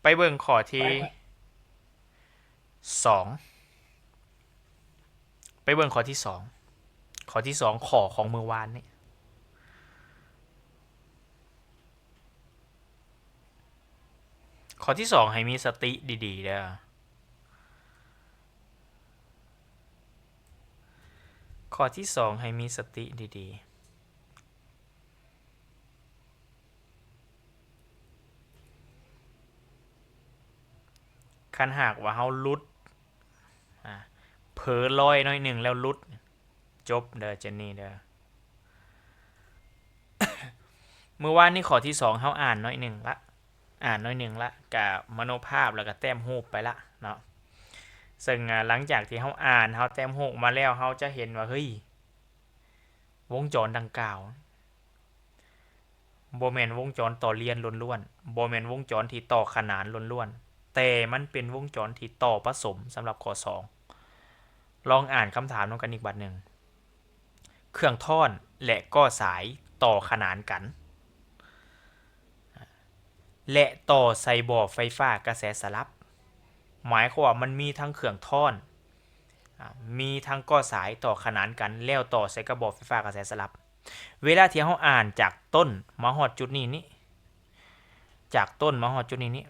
ไปเบิ่งข้อที่สองไปเบิ่งข้อที่สองข้อที่สองข้อของเมื่อวานนี่ข้อที่สองให้มีสติดีๆเด้อข้อที่สองให้มีสติดีๆคันหากว่าเฮาลุดเผลอลอยน้อยหนึ่งแล้วลุดจบเด้อเจนนี่เด้อเมื่อวานนี้ข้อที่สองเฮาอ่านน้อยหนึ่งละกับมโนภาพแล้วก็แต้มรูปไปละเนาะซึ่งหลังจากที่เฮาอ่านเฮาแต้มรูปมาแล้วเฮาจะเห็นว่าเฮ้ยวงจรดังกล่าวบ่แม่นวงจรต่อเรียนล้วนๆบ่แม่นวงจรที่ต่อขนานล้วนๆแต่มันเป็นวงจรที่ต่อผสมสำหรับข้อ2ลองอ่านคำถามนำกันอีกบัดหนึ่งเครื่องท่อนและก็สายต่อขนานกันและต่อใส่บ่อไฟฟ้ากระแสสลับหมายความว่ามันมีทั้งเครื่องท่อนมีทั้งก็สายต่อขนานกันแล้วต่อใส่กระบอกไฟฟ้ากระแสสลับเวลาที่เราอ่านจากต้นมาฮอดจุดนี้จากต้นมาฮอดจุดนี้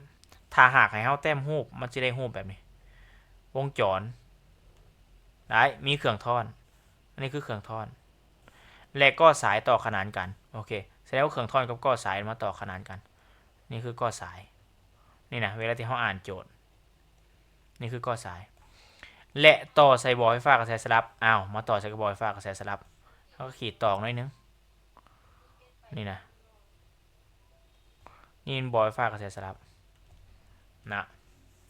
ถ้าหากให้เราแต้มรูปมันจะได้รูปแบบนี้วงจรได้มีเครื่องท่อนอันนี้คือเครื่องท่อนและก็สายต่อขนานกันโอเคแสดงว่าเครื่องท่อนกับก็สายมาต่อขนานกันนี่คือก็สายนี่นะเวลาที่เราอ่านโจทย์นี่คือก็สายและต่อใส่บ่อไฟฟ้ากระแสสลับมาต่อใส่กระบอกไฟฟ้ากระแสสลับเขาก็ขีดตอกหน่อยนึงนี่นะนี่บ่อไฟฟ้ากระแสสลับนะ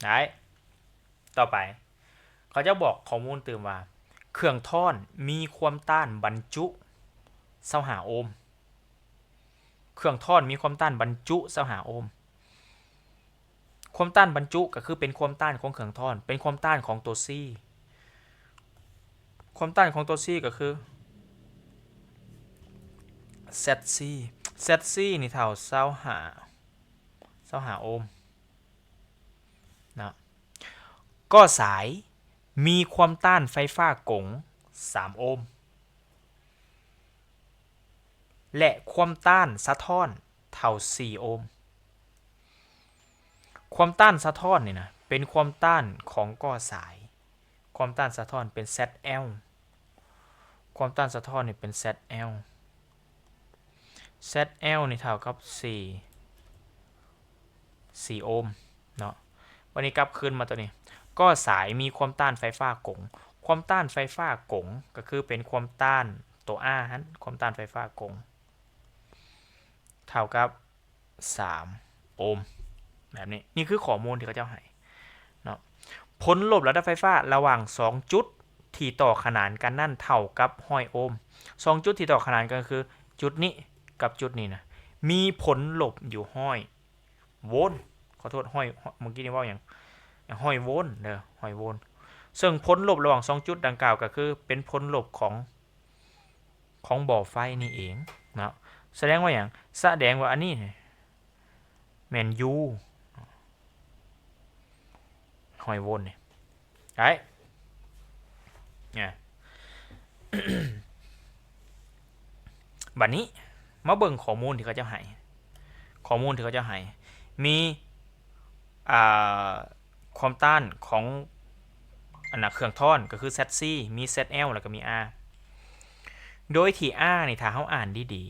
ได้ต่อไปเขาจะบอกข้อมูลเติมว่าเครื่องท่อนมีความต้านบรรจุ25โอห์มเครื่องท่อนมีความต้านบรรจุ25โอห์มความต้านบรรจุก็คือเป็นความต้านของเครื่องท่อนเป็นความต้านของตัวCความต้านของตัวCก็คือ ZC ZC นี่เท่า25โอห์มนะก็สายมีความต้านไฟฟ้ากง3โอห์มและความต้านสะท้อนเท่า4โอห์มความต้านสะท้อนนี่นะเป็นความต้านของก้อสายความต้านสะท้อนเป็น ZL ความต้านสะท้อนนี่เป็น ZL ZL นี่เท่ากับ4โอห์มเนาะวันนี้กลับคืนมาตัวนี้ก็สายมีความต้านไฟฟ้ากงความต้านไฟฟ้ากงก็คือเป็นความต้านตัว R ฮันความต้านไฟฟ้ากงเท่ากับ3โอห์มแบบนี้นี่คือข้อมูลที่เขาเจ้าให้เนาะผลลบระดับไฟฟ้าระหว่าง2จุดที่ต่อขนานกันนั่นเท่ากับ100โอห์ม2จุดที่ต่อขนานกันคือจุดนี้กับจุดนี้นะมีผลลบอยู่100โวลต์ขอโทษ100เมื่อกี้นี่ว่าอย่าง100โวลต์เด้อ100โวลต์ซึ่งผลลบระหว่าง2จุดดังกล่าวก็คือเป็นผลลบของบ่อไฟนี่เองนะแสดงว่าอย่างแสดงว่าอันนี้แมนยู100โวลต์นี่ไอ้เนี่ยบัดนี้มาเบิ่งข้อมูลที่เขาจะให้ข้อมูลที่เขาจะให้มีความต้านของอันนั้นเครื่องท่อนก็คือ ZC มี ZL แล้วก็มี R โดยที่ R นี่ถ้าเขาอ่านดี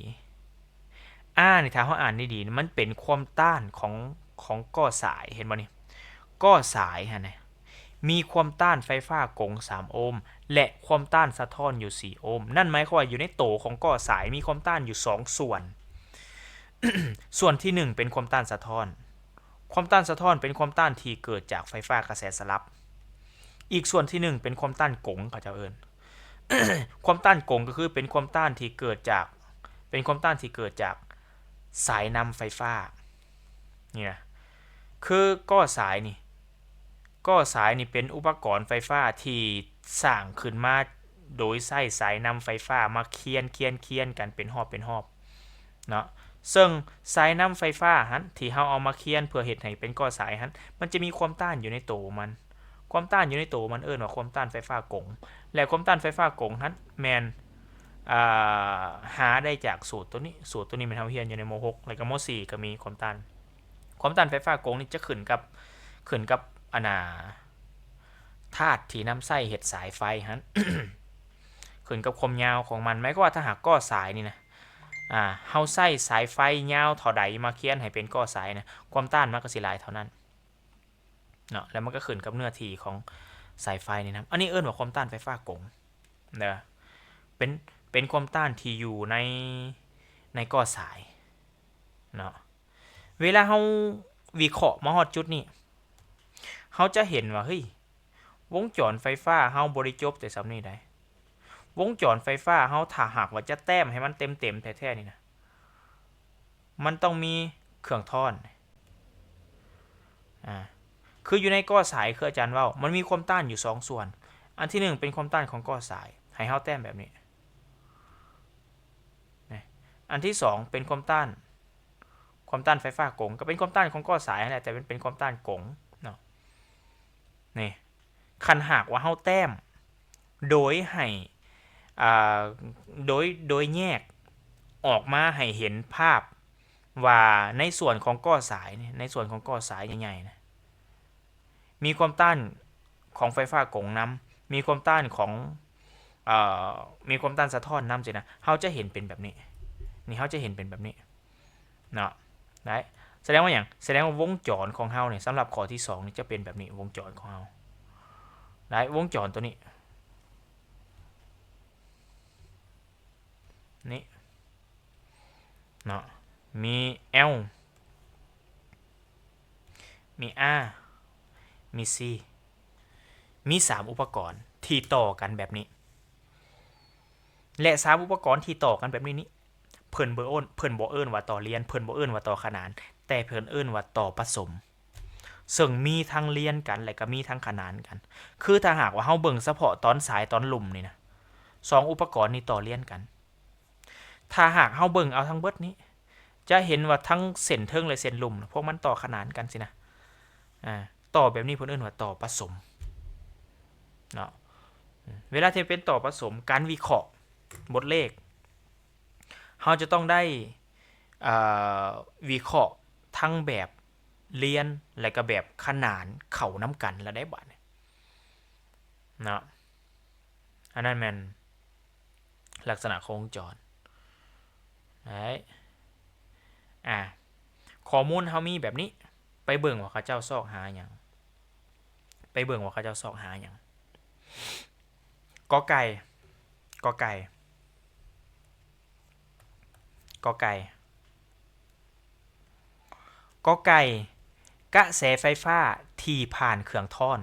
ๆ R นี่ถ้าเขาอ่านดีๆมันเป็นความต้านของก้อสายเห็นบ่นี่ก้อสายฮะเนี่ยมีความต้านไฟฟ้ากง3โอห์มและความต้านสะท้อนอยู่4โอห์มนั่นหมายความว่าอยู่ในโตของก้อสายมีความต้านอยู่2ส่วน ส่วนที่1เป็นความต้านสะท้อนความต้านสะท้อนเป็นความต้านที่เกิดจากไฟฟ้ากระแสสลับอีกส่วนที่1เป็นความต้านกงเขาจะเอิ้น ความต้านกงก็คือเป็นความต้านที่เกิดจากสายนำไฟฟ้านี่นะคือก้อสายนี่เป็นอุปกรณ์ไฟฟ้าที่สร้างขึ้นมาโดยใช้สายนำไฟฟ้ามาเคียนกันเป็นหอบเนาะ ซึ่งสายน้ำไฟฟ้าหันที่เราเอามาเคียนเพื่อเฮ็ดให้เป็นก้อสายหันมันจะมีความต้านอยู่ในตัวมันความต้านอยู่ในตัวมันว่าความต้านไฟฟ้ากงและความต้านไฟฟ้ากงหันแมนหาได้จากสูตรตัวนี้มันเฮาเรียนอยู่ในม.6 แล้วก็ม.4 ก็มีความต้านไฟฟ้ากงนี่จะขึ้นกับธาตุที่นำไส้เฮ็ดสายไฟหัน ขึ้นกับความยาวของมันหมายความว่าถ้าหากก้อสายนี่นะเฮาใส่สายไฟยาวเท่าใดมาเคียนให้เป็นก้อสายนะความต้านมันก็สิหลายเท่านั้นเนาะแล้วมันก็ขึ้นกับเนื้อที่ของสายไฟนี่นะอันนี้เอิ้นว่าความต้านไฟฟ้ากงเด้อเป็นความต้านที่อยู่ในก้อสายเนาะเวลาเฮาวิเคราะห์มาฮอดจุดนี้เฮาจะเห็นว่าเฮ้ยวงจรไฟฟ้าเฮาบ่ได้จบแต่ส่ำนี้ได้วงจรไฟฟ้าเฮาถ้าหากว่าจะแต้มให้มันเต็มแท้ๆนี่นะมันต้องมีเครื่องท่อนคืออยู่ในก้อสายคืออาจารย์เว้ามันมีความต้านอยู่2ส่วนอันที่1เป็นความต้านของก้อสายให้เฮาแต้มแบบนี้อันที่2เป็นความต้านไฟฟ้ากงก็เป็นความต้านของก้อสายนั่นแหละแต่เป็นความต้านกงเนาะนี่คันหากว่าเฮาแต้มโดยให้โดยแยกออกมาให้เห็นภาพว่าในส่วนของก้อสายในส่วนของก้อสายใหญ่ๆนะมีความต้านของไฟฟ้ากงนำมีความต้านของมีความต้านสะท้อนนำสินะเฮาจะเห็นเป็นแบบนี้นี่เฮาจะเห็นเป็นแบบนี้เนาะได้แสดงว่าอย่างแสดงว่าวงจรของเฮาเนี่ยสำหรับข้อที่2นี่จะเป็นแบบนี้วงจรของเฮาได้วงจรตัวนี้นี่เนาะมี L มี R มี C มี3อุปกรณ์ที่ต่อกันแบบนี้และ3อุปกรณ์ที่ต่อกันแบบนี้เพิ่นบ่เอิ้นว่าต่อเรียนเพิ่นบ่เอิ้นว่าต่อขนานแต่เพิ่นเอิ้นว่าต่อผสมซึ่งมีทั้งเรียนกันและก็มีทั้งขนานกันคือถ้าหากว่าเฮาเบิ่งเฉพาะตอนสายตอนลุ่มนี่นะ2อุปกรณ์นี้ต่อเรียนกันถ้าหากเฮาเบิ่งเอาทั้งเบิดนี้จะเห็นว่าทั้งเส้นเทิงและเส้นลุ่มพวกมันต่อขนานกันสินะต่อแบบนี้เพิ่นเอิ้นว่าต่อผสมเนาะเวลาที่เป็นต่อผสมการวิเคราะห์บทเลขเฮาจะต้องได้วิเคราะห์ทั้งแบบเรียนและก็แบบขนานเข้านำกันแล้วได้บัดเนาะอันนั้นแม่นลักษณะของวงจรได้ข้อมูลเฮามีแบบนี้ไปเบิ่งว่าเขาเจ้าซอกหาหยังกอไก่กอไก่กอไก่กอไก่กระแสไฟฟ้าที่ผ่านเครื่องท่อน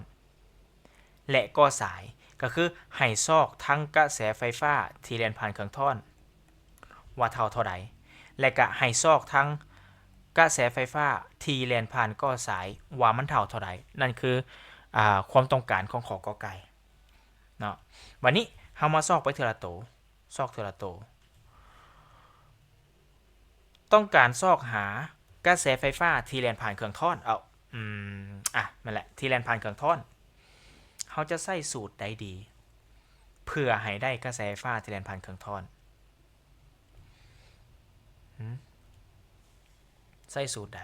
และกอสายก็คือให้ซอกทั้งกระแสไฟฟ้าที่แล่นผ่านเครื่องท่อนว่าเท่าใดและก็ให้ซอกทั้งกระแสไฟฟ้าที่แล่นผ่านกอสายว่ามันเท่าใดนั่นคือความต้องการของขอกอไก่เนาะวันนี้เฮามาซอกไปทีละโตซอกทีละโตต้องการซอกหากระแสไฟฟ้าที่แล่นผ่านเครื่องท่อนนั่นแหละที่แล่นผ่านเครื่องท่อนเฮาจะใช้สูตรใดดีเพื่อให้ได้กระแสไฟฟ้าที่แล่นผ่านเครื่องท่อนใช้สูตรใด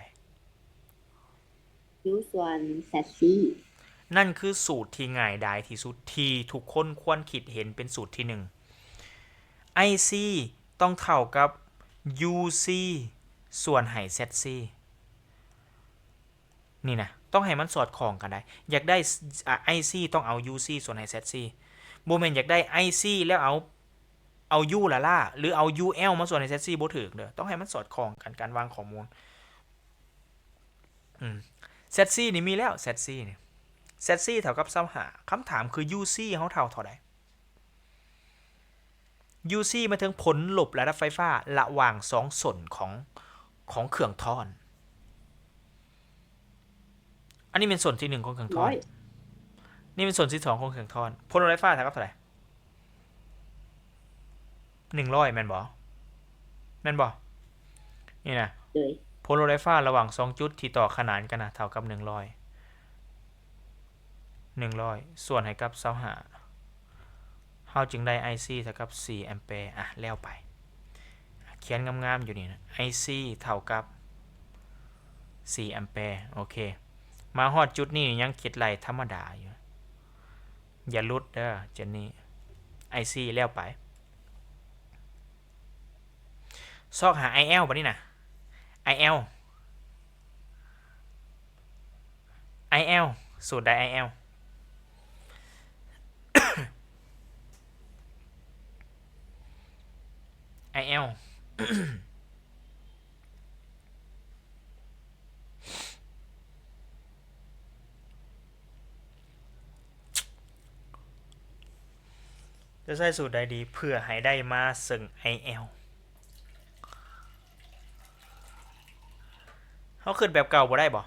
U ส่วน ZC นั่นคือสูตรที่ง่ายดายที่สุดที่ทุกคนควรคิดเห็นเป็นสูตรที่1 IC ต้องเท่ากับ UC ส่วนให้ ZC นี่นะต้องให้มันสอดคล้องกันได้อยากได้ IC ต้องเอา UC ส่วนให้ ZC บ่แม่นอยากได้ IC แล้วเอา U ล่ะหรือเอา UL มาส่วนให้ ZC บ่ถูกเด้อต้องให้มันสอดคล้องกันการวางข้อมูลZC นี่มีแล้ว ZC นี่ ZC เท่ากับ25คำถามคือ UC เฮาเท่าใด UC หมายถึงผลลบระดับไฟฟ้าระหว่าง2ส่วนของเครื่องท่อนอันนี้เป็นส่วนที่1ของเครื่องท่อนนี่เป็นส่วนที่2ของเครื่องท่อนผลลบไฟฟ้าเท่ากับเท่าไหร่100แม่นบ่ นี่นะโดยโพลาไรฟ้าระหว่าง2จุดที่ต่อขนานกันนะเท่ากับ100ส่วนให้กับ25เฮาจึงได้ IC เท่ากับ4แอมแปร์แล้วไปเขียนงามๆอยู่นี่นะ IC เท่ากับ4แอมแปร์โอเคมาฮอดจุดนี้ยังคิดไหลธรรมดาอยู่อย่าลุดเด้อเจนนี่ IC แล้วไปซอกหา IL บัดนี้นะ IL สูตรใด IL จะใช้สูตรใดดีเพื่อให้ได้มาซึ่ง IL เขาขึ้นแบบเก่าบ่ได้บ่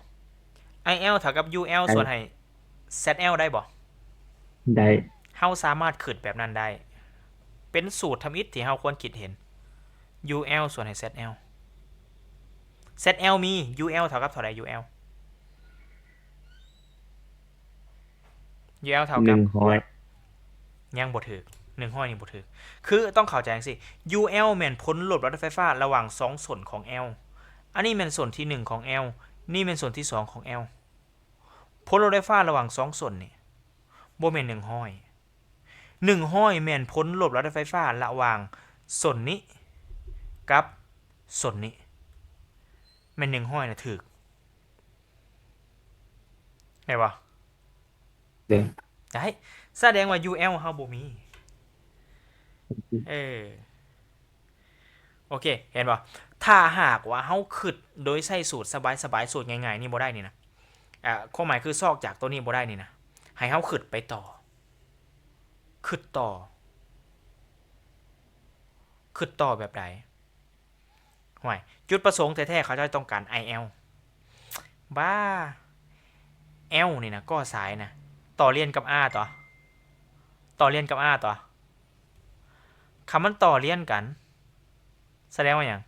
IL เท่ากับ UL ส่วนให้ ZL ได้บ่ ได้ เฮาสามารถขึ้นแบบนั้นได้เป็นสูตรทำอิฐที่เฮาควรคิดเห็น UL ส่วนให้ ZL ZL มี UL เท่ากับเท่าใด UL เท่ากับยังบ่ถูก100นี่บ่ถูกคือต้องเข้าใจจังซี่ UL แม่นผลลบรถไฟฟ้าระหว่าง2ส่วนของ L อันนี้แม่นส่วนที่1ของ L นี่แม่นส่วนที่2ของ L ผลลบรถไฟฟ้าระหว่าง2ส่วนนี่บ่แม่น100แม่นผลลบรถไฟฟ้าระหว่างส่วนนี้กับส่วนนี้แม่น100น่ะถูกได้บ่ได้แสดงว่า UL เฮาบ่มีโอเคเห็นบ่ถ้าหากว่าเฮาคิดโดยใช้สูตรสบายๆสูตรง่ายๆนี่บ่ได้นี่นะความหมายคือซอกจากตัวนี้บ่ได้นี่นะให้เฮาคิดไปต่อคิดต่อแบบใดห่วยจุดประสงค์แท้ๆเขาจะต้องการ IL บ้า L นี่นะก็สายนะต่อเรียนกับ R ต่อเรียนกับ R ต่อคำมันต่อเรียนกันแสดงว่าอย่าง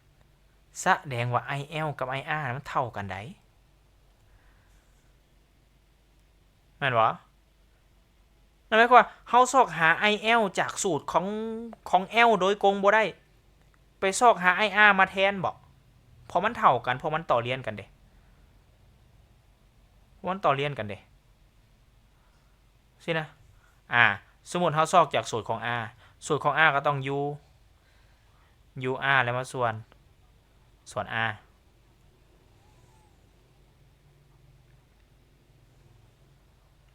แสดงว่า IL กับ IR มันเท่ากันได้แม่นบ่นั่นหมายความว่าเฮาซอกหา IL จากสูตรของ L โดยกงบ่ได้ไปซอกหา IR มาแทนบ่เพราะมันเท่ากันเพราะมันต่อเรียนกันเด้สินะสมมุติเฮาซอกจากสูตรของ R สูตรของ R ก็ต้อง UR แล้วมาส่วนR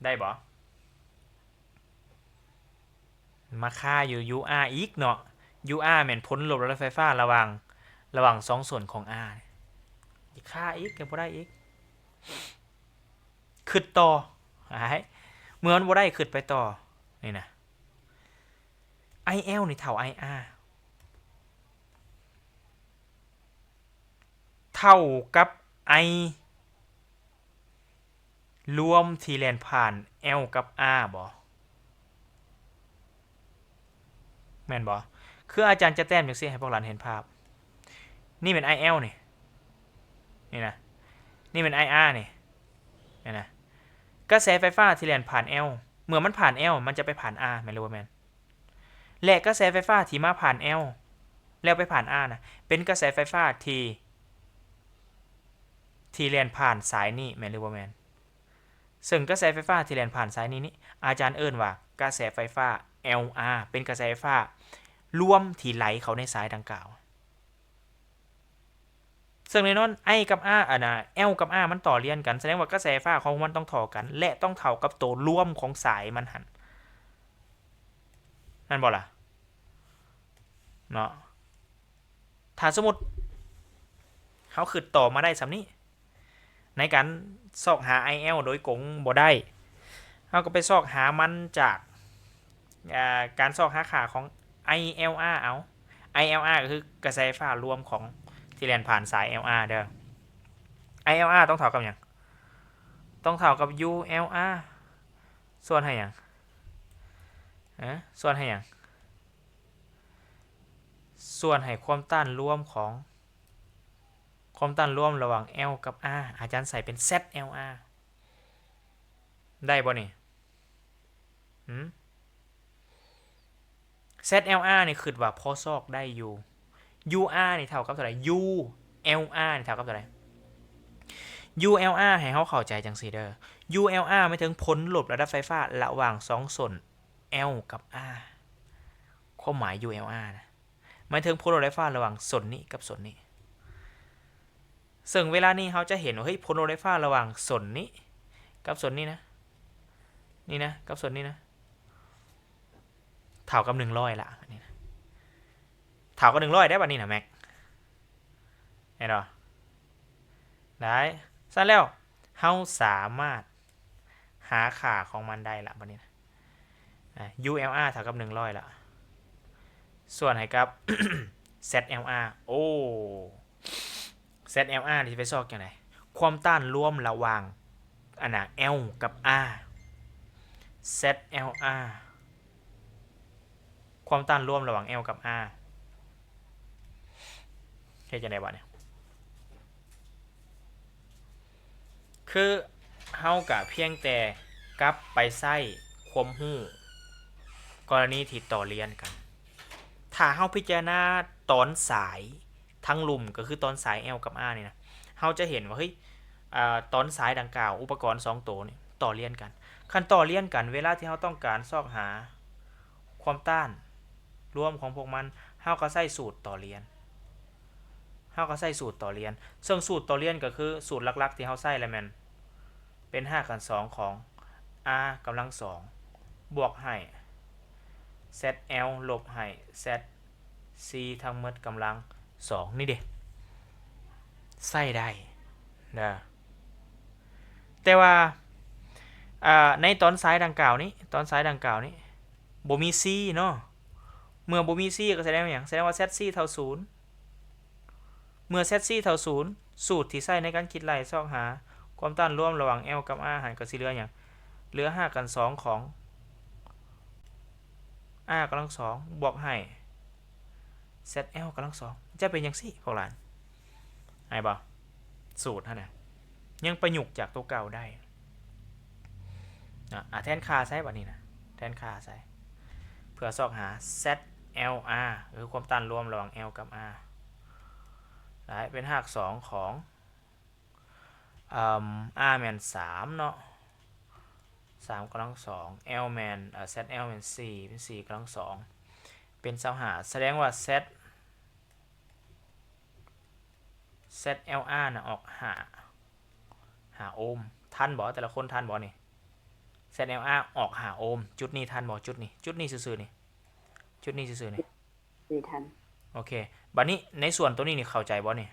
ได้บ่มาค่าอยู่ UR อีกเนาะ UR แม่นผลลบรถไฟฟ้าระหว่าง2ส่วนของ R อีกค่าอีกก็บ่ได้อีกคิดต่อเมื่อมันบ่ได้คิดไปต่อนี่นะ IL นี่เท่า IR เท่ากับ I รวมที่แล่นผ่าน L กับ R บ่แม่นบ่คืออาจารย์จะแต้มจังซี่ให้พวกหลานเห็นภาพนี่เป็น IL นี่นะนี่เป็น IR นี่นะกระแสไฟฟ้าที่แล่นผ่าน L เมื่อมันผ่าน L มันจะไปผ่าน R แม่นหรือบ่แม่นและกระแสไฟฟ้าที่มาผ่าน L แล้วไปผ่าน R นะเป็นกระแสไฟฟ้าที่แล่นผ่านสายนี้แม่นหรือบ่แม่นซึ่งกระแสไฟฟ้าที่แล่นผ่านสายนี้อาจารย์เอิ้นว่ากระแสไฟฟ้า LR เป็นกระแสไฟฟ้ารวมที่ไหลเข้าในสายดังกล่าวซึ่งแน่นอน I กับ R L กับ R มันต่อเรียนกันแสดงว่ากระแสไฟฟ้าของมันต้องเท่ากันและต้องเท่ากับตัวรวมของสายมันหั่นนั่นบ่ล่ะเนาะถ้าสมมุติเฮาคิดต่อมาได้ส่ำนี้ในการซอกหา IL โดยกงบ่ได้เฮาก็ไปซอกหามันจากการซอกหาค่าของ ILR เอา ILR ก็คือกระแสไฟฟ้ารวมของที่แล่นผ่านสาย LR เด้อ ILR ต้องเท่ากับหยังต้องเท่ากับ ULR ส่วนให้หยังส่วนให้หยังส่วนให้ความต้านรวมของ ความต้านร่วมระหว่าง L กับ R อาจารย์ใส่เป็น ZLR ได้บ่นี่ZLR นี่คือว่าพอซอกได้อยู่ UR นี่เท่ากับเท่าไหร่ ULR นี่เท่ากับเท่าไหร่ ULR ให้เขาเข้าใจจังซี่เด้อ ULR หมายถึงผลลบระดับไฟฟ้าระหว่าง2ส่วน L กับ R ความหมาย ULR นะหมายถึงผลลบไฟฟ้าระหว่างส่วนนี้กับส่วนนี้ซึ่งเวลานี้เขาจะเห็นว่าเฮ้ยผลลบไฟฟ้าระหว่างส่วนนี้กับส่วนนี้นะนี่นะกับส่วนนี้นะเท่ากับ100ละนี่นะเท่ากับ100ได้ป่ะนี่นะแม็กเห็นหรอได้ซะแล้วเราสามารถหาค่าของมันได้ละบัดนี้นะ ULR เท่ากับ100ละส่วนให้กับ ZLR โอ้ ZLR นี่จะไปซอกอย่างไรความต้านร่วมระหว่างอันน่ะ L กับ R ZLR ความต้านร่วมระหว่าง L กับ R เฮ็ดจังได๋บ่เนี่ยคือเฮาก็เพียงแต่กลับไปใช้ความรู้กรณีที่ต่อเรียนกันถ้าเฮาพิจารณาตอนสายทั้งลุ่มก็คือตอนสาย L กับ R นี่นะเฮาจะเห็นว่าเฮ้ยตอนสายดังกล่าวอุปกรณ์2ตัวนี่ต่อเรียนกันคันต่อเรียนกันเวลาที่เฮาต้องการซอกหาความต้านรวมของพวกมันเฮาก็ใช้สูตรต่อเรียนซึ่งสูตรต่อเรียนก็คือสูตรหลักๆที่เฮาใช้แหละแม่นเป็น5กัน2ของ r กำลัง2บวกให้ zl ลบให้ zc ทั้งหมดกำลัง2นี่เด้ใช้ได้เด้อแต่ว่าในตอนสายดังกล่าวนี้บ่มี c เนาะเมื่อบ่มี c ก็แสดงว่าหยังแสดงว่า zc เท่า0เมื่อ zc เท่า0สูตรที่ใช้ในการคิดไล่ซอกหาความต้านร่วมระหว่าง L กับ R หันก็สิเหลือหยังเหลือ5กัน2ของ R กำลัง2บวกให้ ZL กำลัง2จะเป็นจังซี่พวกหลานไอ้บ่สูตรหั่นน่ะยังประยุกต์จากตัวเก่าได้แทนค่าใช้บัดนี้นะแทนค่าใช้เพื่อซอกหา ZLR หรือความต้านรวมระหว่าง L กับ R ได้เป็นหาก2ของR แม่น3เนาะ3กำลัง2 L แม่นZL แม่น4เป็น4กำลัง2เป็น25แสดงว่า ZLR น่ะออก5โอห์มทันบ่แต่ละคนทันบ่นี่ ZLR ออก5โอห์มจุดนี้ทันบ่จุดนี้ซื่อๆนี่จุดนี้ซื่อๆนี่ไม่ทันโอเคบัดนี้ในส่วนตัวนี้นี่เข้าใจบ่นี่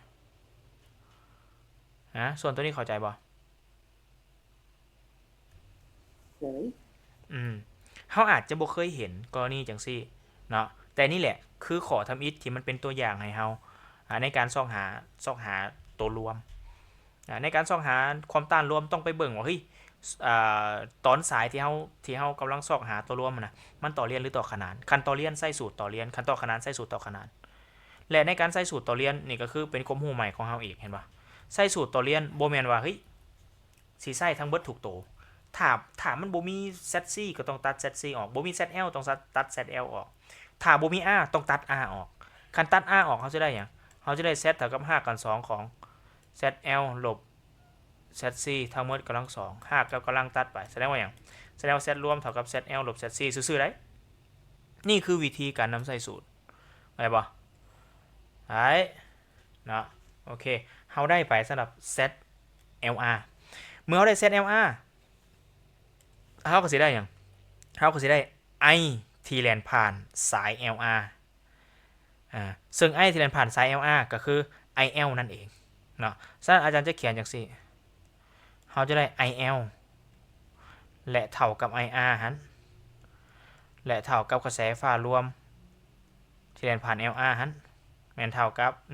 ส่วนตัวนี้เข้าใจบ่เลยเฮาอาจจะบ่เคยเห็นกรณีจังซี่เนาะแต่นี่แหละคือขอทำอิฐที่มันเป็นตัวอย่างให้เฮาในการซอกหาตัวรวมในการซอกหาความต้านรวมต้องไปเบิ่งว่าเฮ้ยตอนสายที่เฮากำลังซอกหาตัวรวมน่ะมันต่อเรียนหรือต่อขนานคันต่อเรียนใส่สูตรต่อเรียนคันต่อขนานใส่สูตรต่อขนานและในการใส่สูตรต่อเรียนนี่ก็คือเป็นความรู้ใหม่ของเฮาอีกเห็นบ่ใส่สูตรต่อเรียนบ่แม่นว่าเฮ้ยสิใส่ทั้งเบิดทุกตัวถ้ามันบ่มี ZC ก็ต้องตัด ZC ออกบ่มี ZL ต้องตัด ZL ออกถ้าบ่มี R ต้องตัด R ออกคันตัด R ออกเขาจะได้หยังเขาจะได้ Z เท่ากับ5กัน2ของ ZL ลบ ZC ทั้งหมดกำลัง2 5กับกำลังตัดไปแสดงว่าหยังแสดงว่า Z รวมเท่ากับ ZL ลบ ZC ซื่อๆได้นี่คือวิธีการนำใส่สูตรไปบ่ได้เนาะโอเคเฮาได้ไปสำหรับ ZLR เมื่อเฮาได้ ZLR เฮาก็สิได้หยังเฮาก็สิได้ I ที่แล่นผ่านสาย LR ซึ่ง I ที่แล่นผ่านสาย LR ก็คือ IL นั่นเองเนาะฉะนั้นอาจารย์จะเขียนจังซี่เฮาจะได้ IL และเท่ากับ IR หันและเท่ากับกระแสไฟฟ้ารวมที่แล่นผ่าน LR หันแม่นเท่ากับ100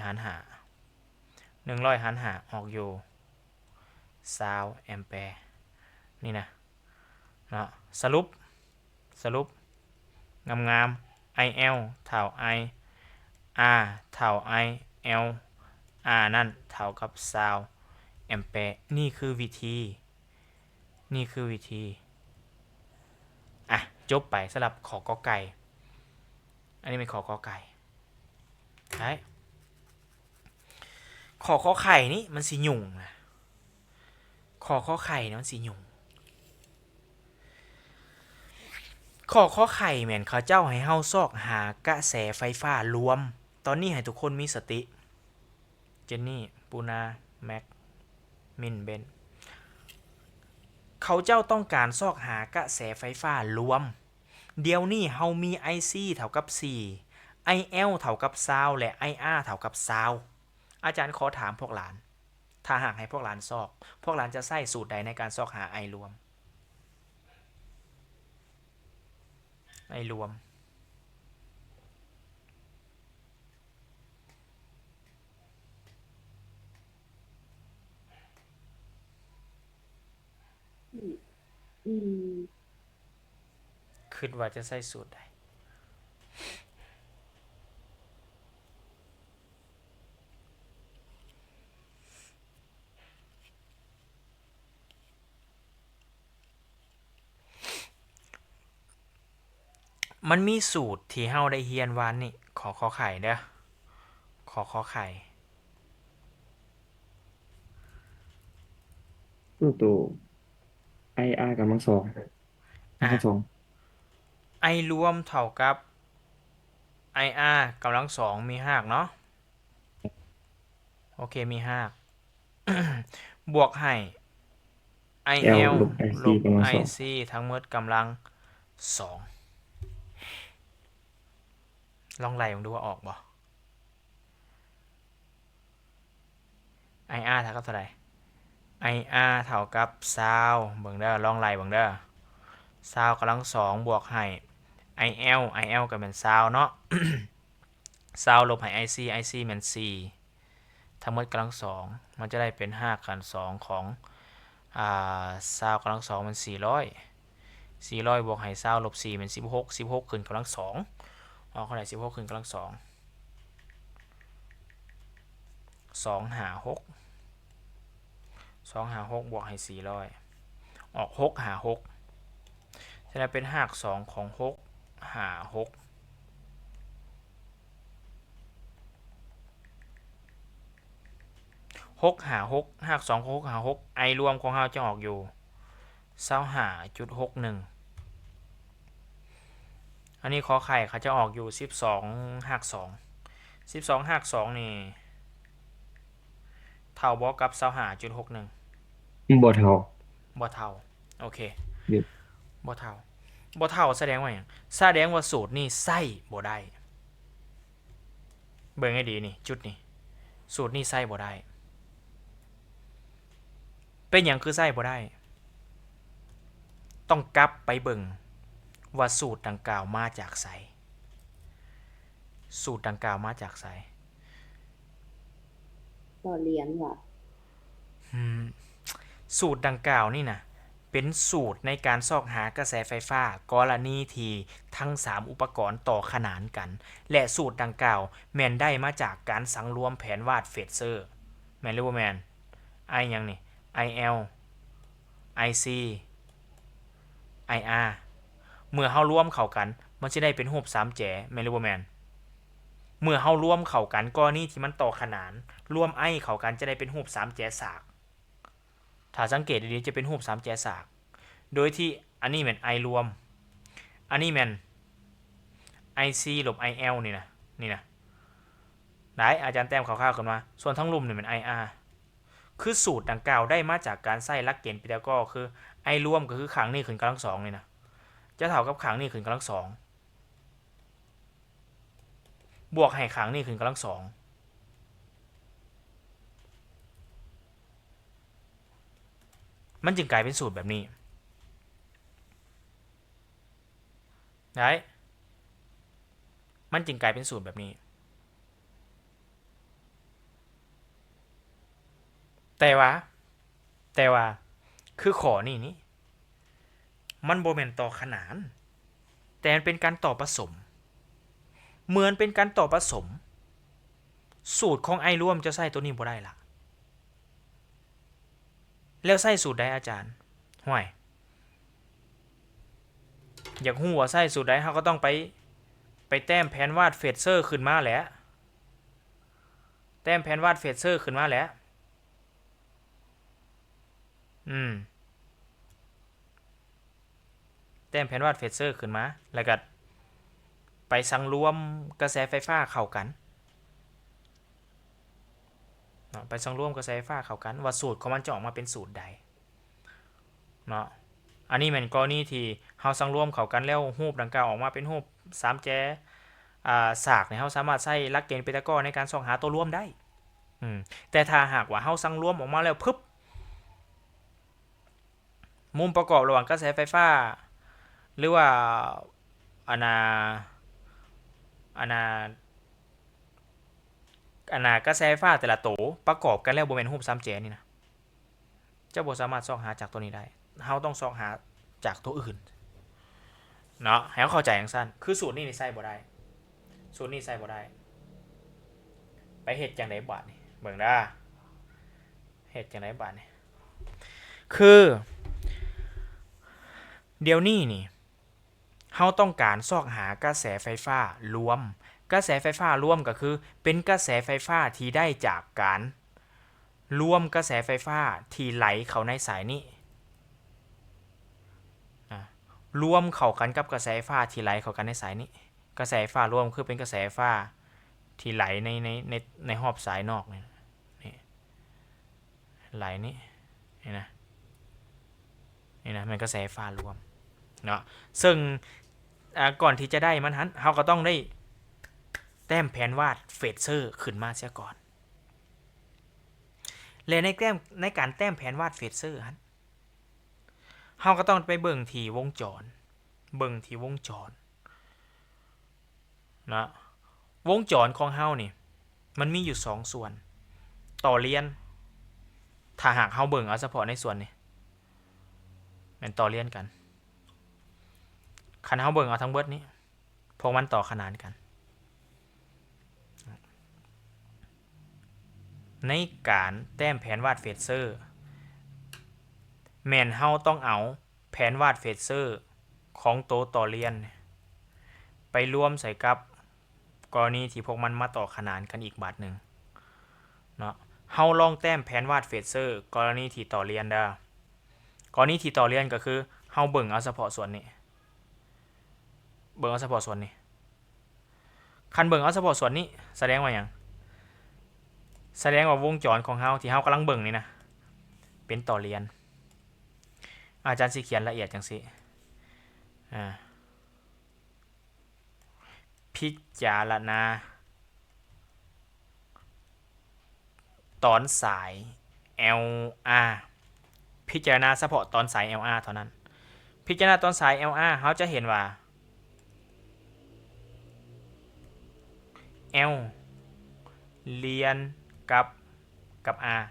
หาร100หารออกอยู่20แอมแปร์นี่นะเนาะสรุปงามๆ IL เท่า R เท่า I L R นั่นเท่ากับ20แอมแปร์นี่คือวิธีจบไปสำหรับขอกอไก่อันนี้เป็นขอกอไก่ใช่ขอขอไข่นี่มันสิยุ่งนะขอขอไข่นี่มันสิยุ่งขอขอไข่แม่นเขาเจ้าให้เฮาซอกหากระแสไฟฟ้ารวมตอนนี้ให้ทุกคนมีสติเจนนี่ปูนาแม็กมินเบนเขาเจ้าต้องการซอกหากระแสไฟฟ้ารวมเดี๋ยวนี้เฮามี IC เท่ากับ4 IL เท่ากับ20และ IR เท่ากับ20อาจารย์ขอถามพวกหลานถ้าหากให้พวกหลานซอกพวกหลานจะใช้สูตรใดในการซอกหา I รวมอืม คิดว่าจะใช้สูตรใดมันมีสูตรที่เฮาได้เรียนวานนี่ขอขอไข่เด้อขอขอไข่ตัว IR กำลังสองกำลังสอง I รวมเท่ากับ IR กำลัง2มีหากเนาะโอเคมีหาก บวกให้ IL ลบ IC ลบ กำลังสอง IC ทั้งหมดกำลัง2ลองไล่ดูว่าออกบ่ IR เท่ากับเท่าไหร่ IR เท่ากับ20เบิ่งเด้อลองไล่เบิ่งเด้อ20กำลัง2บวกให้ IL ก็เป็น20เนาะ 20ลบให้ IC แม่น4ทั้งหมดกำลัง2มันจะได้เป็น5 กัน2ของ20กำลัง2มัน400บวกให้20ลบ4เป็น16ขึ้นกำลัง2เอาเท่าไหร่16ขึ้นกำลัง2 2 หา 6 2 หา 6บวกให้400ออก6หา6จะได้เป็นหาก2ของ6หา6 6หา6หาก2ของ6หา6 I รวมของเราจะออกอยู่25.61อันนี้ขอไข่เขาจะออกอยู่12หาก2 12หาก2นี่เท่าบ่กับ25.61บ่เท่า บ่เท่าโอเค หยุด บ่เท่าแสดงว่าหยังแสดงว่าสูตรนี่ใส่บ่ได้เบิ่งให้ดีนี่จุดนี้สูตรนี่ใส่บ่ได้เป็นหยังคือใส่บ่ได้ต้องกลับไปเบิ่งว่าสูตรดังกล่าวมาจากไสต่อเรียนว่ะ สูตรดังกล่าวนี่นะเป็นสูตรในการซอกหากระแสไฟฟ้ากรณีที่ทั้ง3อุปกรณ์ต่อขนานกันและสูตรดังกล่าวแม่นได้มาจากการสังรวมแผนวาดเฟเซอร์แม่นหรือบ่แม่น I หยังนี่ IL IC IR เมื่อเฮารวมเข้ากันมันสิได้เป็นรูป3แจแม่นหรือบ่แม่นเมื่อเฮารวมเข้ากันกรณีที่มันต่อขนานรวม I เข้ากันจะได้เป็นรูป3แจสากถ้าสังเกตดีๆจะเป็นรูป3แจสากโดยที่อันนี้แม่น I รวมอันนี้แม่น IC ลบ IL นี่นะได้อาจารย์แต้มคร่าวๆกันมาส่วนทั้งรุมนี่เป็น IR คือสูตรดังกล่าวได้มาจากการใช้หลักเกณฑ์พีทาโกรัสคือ I รวมก็คือขังนี่ขึ้นกำลัง2นี่นะจะเท่ากับขังนี่ขึ้นกำลัง2บวกให้ขังนี่ขึ้นกำลัง2มันจึงกลายเป็นสูตรแบบนี้ได้มันจึงกลายเป็นสูตรแบบนี้แต่ว่าคือขอนี่มันบ่แม่นต่อขนานแต่มันเป็นการต่อผสมเหมือนเป็นการต่อผสม สูตรของไอร่วมจะใส่ตัวนี้บ่ได้ล่ะแล้วใส่สูตรใดอาจารย์ห่วยอยากฮู้ว่าใส่สูตรใดเฮาก็ต้องไปแต้มแผนวาดเฟเซอร์ขึ้นมาแหละแต้มแผนวาดเฟเซอร์ขึ้นมาแหละแต้มแผนวาดเฟเซอร์ขึ้นมาแล้วก็ไปสังรวมกระแสไฟฟ้าเข้ากันไปสังรวมกระแสไฟฟ้าเข้ากันว่าสูตรของมันจะออกมาเป็นสูตรใดเนาะอันนี้แม่นกรณีที่เฮาสังรวมเข้ากันแล้วรูปดังกล่าวออกมาเป็นรูป3แจสากเนี่ยเฮาสามารถใช้หลักเกณฑ์พีทาโกรัสในการส่องหาตัวร่วมได้แต่ถ้าหากว่าเฮาสังรวมออกมาแล้วปึ๊บมุมประกอบระหว่างกระแสไฟฟ้าหรือว่าอากระแสไฟฟ้าแต่ละตัวประกอบกันแล้วบ่แม่นรูป3แจนี่นะเจ้าบ่สามารถส่องหาจากตัวนี้ได้เฮาต้องส่องหาจากตัวอื่นเนาะให้เฮาเข้าใจจังซั่นคือสูตรนี้นี่ใช้บ่ได้สูตรนี้ใช้บ่ได้ไปเฮ็ดจังได๋บัดนี่เบิ่งเด้อเฮ็ดจังได๋บัดนี่คือเดี๋ยวนี้นี่เฮาต้องการซอกหากระแสไฟฟ้ารวมกระแสไฟฟ้ารวมก็คือเป็นกระแสไฟฟ้าที่ได้จากการรวมกระแสไฟฟ้าที่ไหลเข้าในสายนี้รวมเข้ากันกับกระแสไฟฟ้าที่ไหลเข้ากันในสายนี้กระแสไฟฟ้ารวมคือเป็นกระแสไฟฟ้าที่ไหลในรอบสายนอกนี่ไหลนี่นะมันกระแสไฟฟ้ารวมเนาะซึ่งก่อนที่จะได้มันหันเราก็ต้องได้แต้มแผนวาดเฟเซอร์ขึ้นมาเสียก่อนและในการแต้มแผนวาดเฟเซอร์เราก็ต้องไปเบิ่งที่วงจรนะวงจรของเรานี่มันมีอยู่2ส่วนต่อเลียนถ้าหากเราเบิ่งเอาเฉพาะในส่วนนี้มันต่อเลียนกันคันเฮาเบิ่งเอาทั้งเบิดนี้พวกมันต่อขนานกันในการแต้มแผนวาดเฟเซอร์แม่นเฮาต้องเอาแผนวาดเฟเซอร์ของตัวต่อเลียนไปรวมใส่กับกรณีที่พวกมันมาต่อขนานกันอีกบาทหนึ่งเนาะเฮาลองแต้มแผนวาดเฟเซอร์กรณีที่ต่อเลียนได้กรณีที่ต่อเลียนก็คือเฮาเบิ่งเอาเฉพาะส่วนนี้คันเบิ่งเอาเฉพาะส่วนนี้แสดงว่าหยังแสดงว่าวงจรของเฮาที่เฮากำลังเบิ่งนี่นะเป็นต่อเลียนอาจารย์สิเขียนละเอียดจังซี่พิจารณาตอนสาย LR พิจารณาเฉพาะตอนสาย LR เท่านั้นพิจารณาตอนสาย LR เขาจะเห็นว่า L เรียนกับ R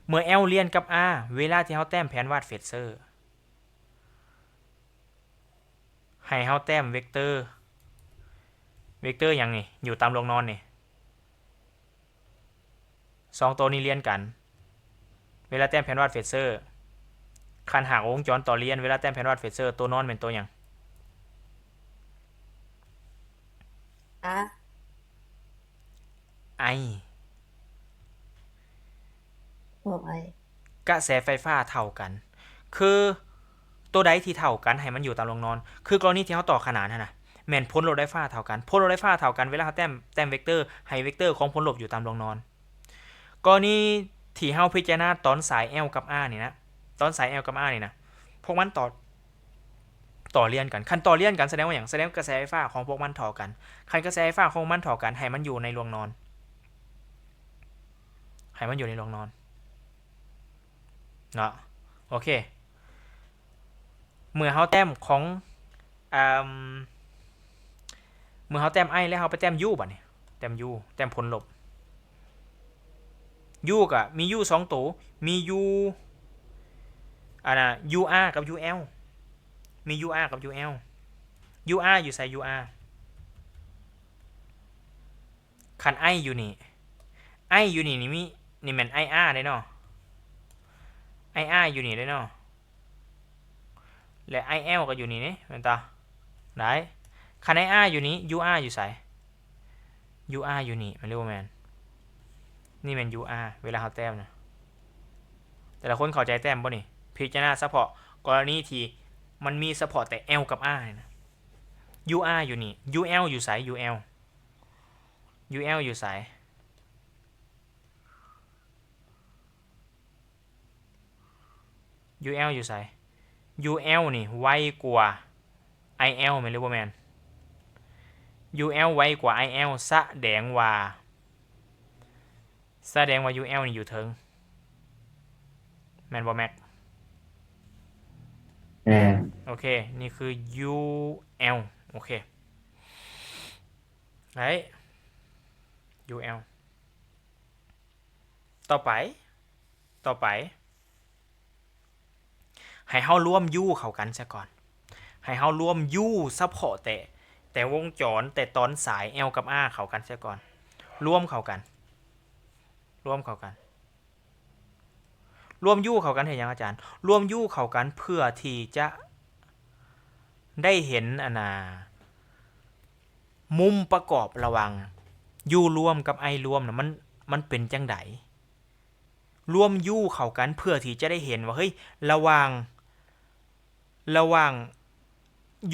เมื่อ L เรียนกับ R เวลาที่เขาแต้มแผนวาดเฟเซอร์ให้เขาแต้มเวกเตอร์อย่างนี้อยู่ตามวงนอนนี่2ตัวนี้เรียนกันเวลาแต้มแผนวาดเฟเซอร์คันหากวงจรต่อเรียนเวลาแต้มแผนวาดเฟเซอร์ตัวนอนเป็นตัวอย่างไอกระแสไฟฟ้าเท่ากันคือตัวใดที่เท่ากันให้มันอยู่ตามวงนอนคือกรณีที่เขาต่อขนานนะแม่นพ้นลบไฟฟ้าเท่ากันพ้นลบไฟฟ้าเท่ากันเวลาเขาแต้มเวกเตอร์ให้เวกเตอร์ของพ้นลบอยู่ตามวงนอนกรณีที่เฮาพิจารณาตอนสาย L กับ R นี่นะตอนสาย L กับ R นี่นะพวกมันต่อเลียนกันคันต่อเลียนกันแสดงว่าอย่างแสดงกระแสไฟฟ้าของพวกมันเท่ากันคันกระแสไฟฟ้าของมันเท่ากันให้มันอยู่ในวงนอนเนาะโอเคเมื่อเฮาแต้มของเมื่อเฮาแต้ม I แล้วเฮาไปแต้ม U บัดนี้แต้ม U แต้มผลลบ U ก็มี U 2ตัวมี U UR กับ UL มี UR กับ UL UR อยู่ใส่ UR คัน I อยู่นี่ ไออยู่นี่นี่มีนี่แม่นไออาร์ได้เนาะไออาร์อยู่นี่ได้เนาะและไอเอลก็อยู่นี่นี่แม่นตาได้คันไออาร์อยู่นี้ยูอาร์อยู่ไสยูอาร์อยู่นี่มันเรียกว่าแม่นนี่แม่นยูอาร์เวลาเฮาแต้มนะแต่ละคนเข้าใจแต้มบ่นี่พิจารณาเฉพาะกรณีที่มันมีเฉพาะแต่ L กับ R นะ UR อยู่นี่ UL อยู่ไส UL อยู่ไส UL อยู่ไส UL นี่ไวกว่า IL แม่นหรือบ่แม่น UL ไวกว่า IL แสดงว่า UL นี่อยู่เทิงแม่นบ่แม็ก แม่น โอเค นี่คือ UL โอเคไอ้ UL ต่อไปให้เฮารวม U เข้ากันซะก่อนให้เฮารวม U เฉพาะแต่วงจรแต่ตอนสาย L กับ R เข้ากันซะก่อนรวมเข้ากันรวม U เข้ากันเห็นยังอาจารย์รวม U เข้ากันเพื่อที่จะได้เห็นมุมประกอบระหว่าง U รวมกับ I รวมนะมันเป็นจังไดรวม U เข้ากันเพื่อที่จะได้เห็นว่าเฮ้ยระหว่าง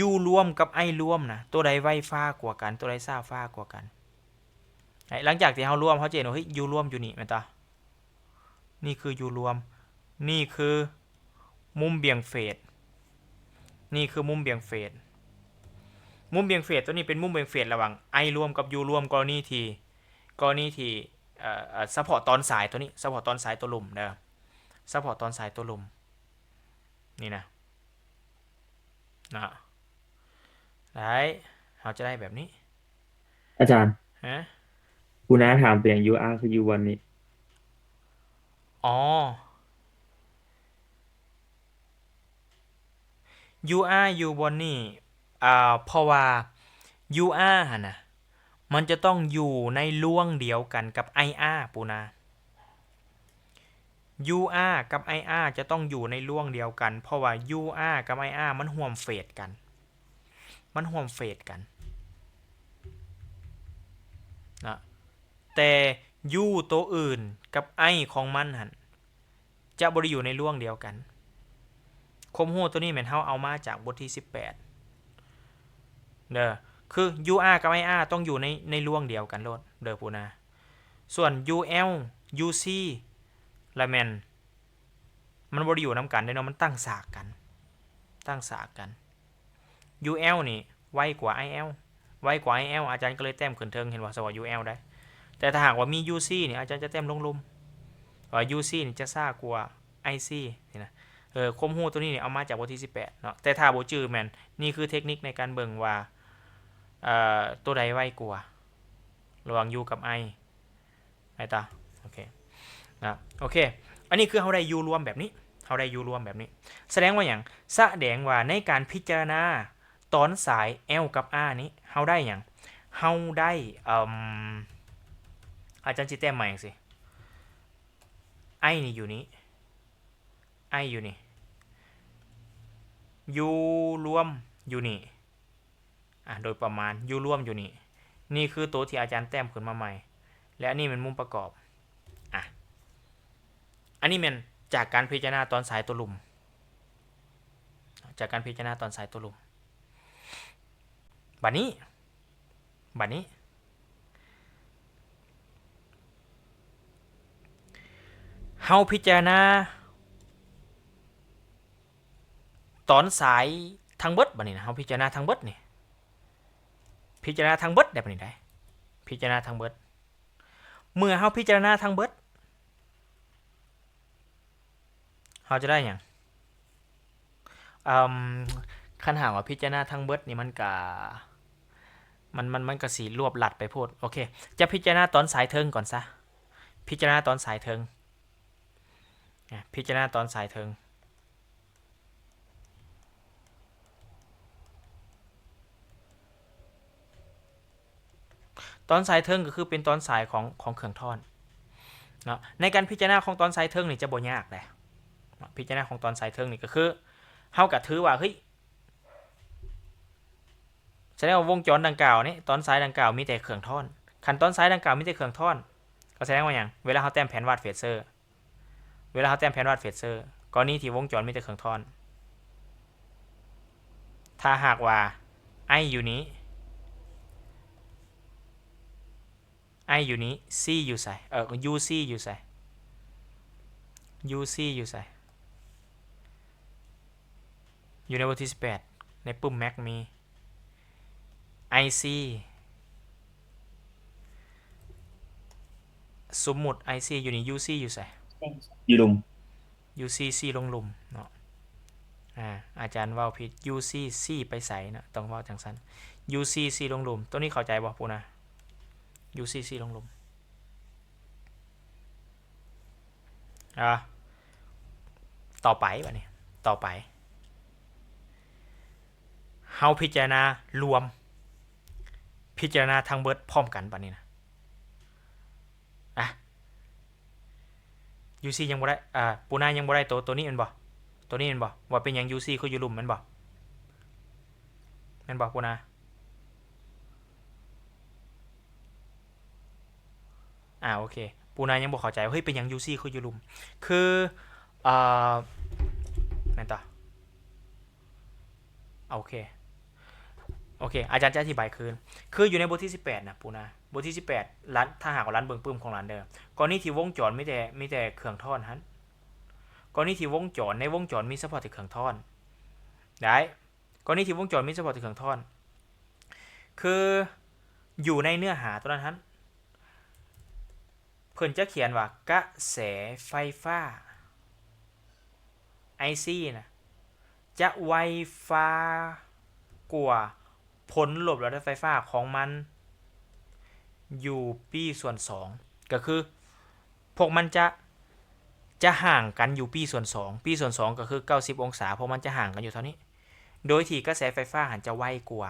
U รวมกับ I รวมนะตัวใดไวฟ้ากว่ากันตัวใดซ่าฟ้ากว่ากันหลังจากที่เฮารวมเฮาจะเห็นว่าเฮ้ย U รวมอยู่นี่แม่นตานี่คือ U รวมนี่คือมุมเบี่ยงเฟสนี่คือมุมเบี่ยงเฟสตัวนี้เป็นมุมเบี่ยงเฟสระหว่าง I รวมกับ U รวมกรณีที่ซัพพอร์ตตอนสายตัวนี้ซัพพอร์ตตอนสายตัวลุ่มนะซัพพอร์ตตอนสายตัวลุ่มนี่นะได้เราจะได้แบบนี้อาจารย์ฮะกูน้าถามเปลี่ยน UR คือ U1 นี่อ๋อ UR อยู่บนนี่เพราะว่า UR หั่นนะมันจะต้องอยู่ในล่วงเดียวกันกับ IR ปูนา UR กับ IR จะต้องอยู่ในล่วงเดียวกันเพราะว่า UR กับ IR มันร่วมเฟสกันนะแต่ U ตัวอื่นกับ I ของมันหั่นจะบ่ได้อยู่ในล่วงเดียวกันคมฮู้ตัวนี้แม่นเฮาเอามาจากบทที่18เด้อคือ UR กับ IR ต้องอยู่ในล่วงเดียวกันโลดเด้อปูนาส่วน UL UC และแม่นมันบ่ได้อยู่นํกันเด้เนาะมันตั้งฉากกัน UL นี่ไวกว่า IL อาจารย์ก็เลยแต้มขึ้นเทิงเห็นว่าสว่า UL ได้แต่ถ้าหากว่ามี UC นี่อาจารย์จะแต้มลงลุมUC นี่จะซ่ากว่า IC นี่นะคมฮู้ตัวนี้นี่เอามาจากบทที่18เนาะแต่ถ้าบ่จื้อแม่นนี่คือเทคนิคในการเบิ่งว่าตัวใดไวกว่าระหว่าง U กับ I ไอ้ตาโอเคนะโอเคอันนี้คือเฮาได้ U รวมแบบนี้แสดงว่าหยังแสดงว่าในการพิจารณาตอนสาย L กับ R นี้เฮาได้หยังเฮาได้อาจารย์สิแต้มใหม่จังซี่ I นี่อยู่นี้ I อยู่นี่ U รวมอยู่นี่โดยประมาณ U รวมอยู่นี่นี่คือตัวที่อาจารย์แต้มขึ้นมาใหม่และอันนี้เป็นมุมประกอบอันนี้มันจากการพิจารณาตอนสายตัวลุ่มบัดนี้เฮาพิจารณาตอนสายทั้งเบิดบัดนี้นะเฮาพิจารณาทั้งเบิดนี่พิจารณาทั้งเบิดได้บัดนี้ได้พิจารณาทั้งเบิดเมื่อเฮาพิจารณาทั้งเบิดเฮาจะได้หยังคันหากว่าพิจารณาทั้งเบิดนี่มันก็สิรวบลัดไปโพดโอเคจะพิจารณาตอนสายเทิงก่อนซะพิจารณาตอนสายเทิงตอนสายเทิงก็คือเป็นตอนสายของเครื่องท่อน เนาะในการพิจารณาของตอนไซเทิงนี่จะบ่ยากแหละพิจารณาของตอนไซเทิงนี่ก็คือเฮาก็ถือว่าเฮ้ยแสดงว่าวงจรดังกล่าวนี่ตอนไซดังกล่าวมีแต่เครื่องท่อนคันตอนไซดังกล่าวมีแต่เครื่องท่อนก็แสดงว่าหยังเวลาเฮาแต้มแผนวาดเฟเซอร์เวลาเฮาแต้มแผนวาดเฟเซอร์กรณีที่วงจรมีแต่เครื่องท่อนถ้าหากว่าไออยู่นี้ไออยู่นี้ C อยู่ใส่UC อยู่ใส่ UC อยู่ใส่อยู่ในบทที่18ในปุ่ม Mac มี IC สมมุติ IC อยู่นี่ UC อยู่ใส่ อยู่ลุม UC C ลงหลุมเนาะอาจารย์เว้าผิด UC C ไปใส่เนาะต้องเว้าจังซั่น UC C ลงหลุมตัวนี้เข้าใจบ่ปูนะ UC C ลงหลุมต่อไปบัดนี้ต่อไปเฮาพิจารณารวมพิจารณาทั้งเบิดพร้อมกันบัดนี้นะUC ยังบ่ได้ปูนายังบ่ได้ตัวนี้แม่นบ่ตัวนี้แม่นบ่ว่าเป็นหยัง UC คืออยู่หลุมแม่นบ่แม่นบ่ปูนาโอเคปูนายังบ่เข้าใจว่าเฮ้ยเป็นหยัง UC คืออยู่หลุมคือแม่นต่อโอเคอาจารย์จะอธิบายคืออยู่ในบทที่18นะปูนาบทที่18ร้านถ้าหากว่าร้านเบิ่งปื้มของร้านเด้อกรณีที่วงจรมีแต่เครื่องท่อนหั่นกรณีที่วงจรในวงจรมีเฉพาะแต่เครื่องท่อนได้กรณีที่วงจรมีเฉพาะแต่เครื่องท่อนคืออยู่ในเนื้อหาตัวนั้นหั่นเพิ่นจะเขียนว่ากระแสไฟฟ้า IC นะจะไวฟ้ากว่าผลลบระดับไฟฟ้าของมันอยู่ปีส่วน2ก็คือพวกมันจะห่างกันอยู่ปีส่วน2ปีส่วน2ก็คือ90องศาเพราะมันจะห่างกันอยู่เท่านี้โดยที่กระแสไฟฟ้าหันจะไวกว่า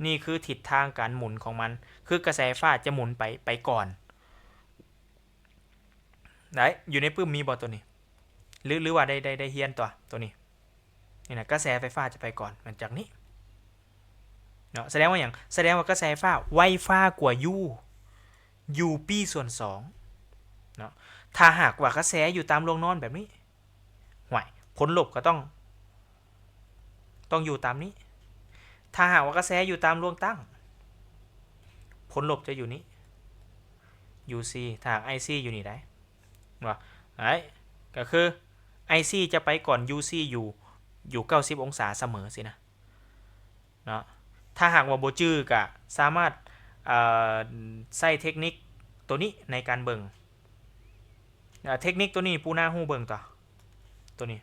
นี่คือทิศทางการหมุนของมันคือกระแสไฟฟ้าจะหมุนไปก่อนได้อยู่ในปื้มมีบ่ตัวนี้หรือว่าได้เฮียนตัวนี้นี่นะกระแสไฟฟ้าจะไปก่อนมันจากนี้เนาะแสดงว่าอย่างแสดงว่ากระแสไฟฟ้าไวฟ้ากว่า Uปีส่วน2เนาะถ้าหากว่ากระแสอยู่ตามโรงนอนแบบนี้ห่วยผลลบก็ต้องอยู่ตามนี้ถ้าหากว่ากระแสอยู่ตามโรงตั้งผลลบจะอยู่นี้ UC ถ้าหาก IC อยู่นี่ได้ว่าก็คือ IC จะไปก่อน UC อยู่90องศาเสมอสินะเนาะถ้าหากว่าบ่จื้อก็สามารถใช้เทคนิคตัวนี้ในการเบิ่งเทคนิคตัวนี้ปูนาฮู้เบิ่งตัวนี้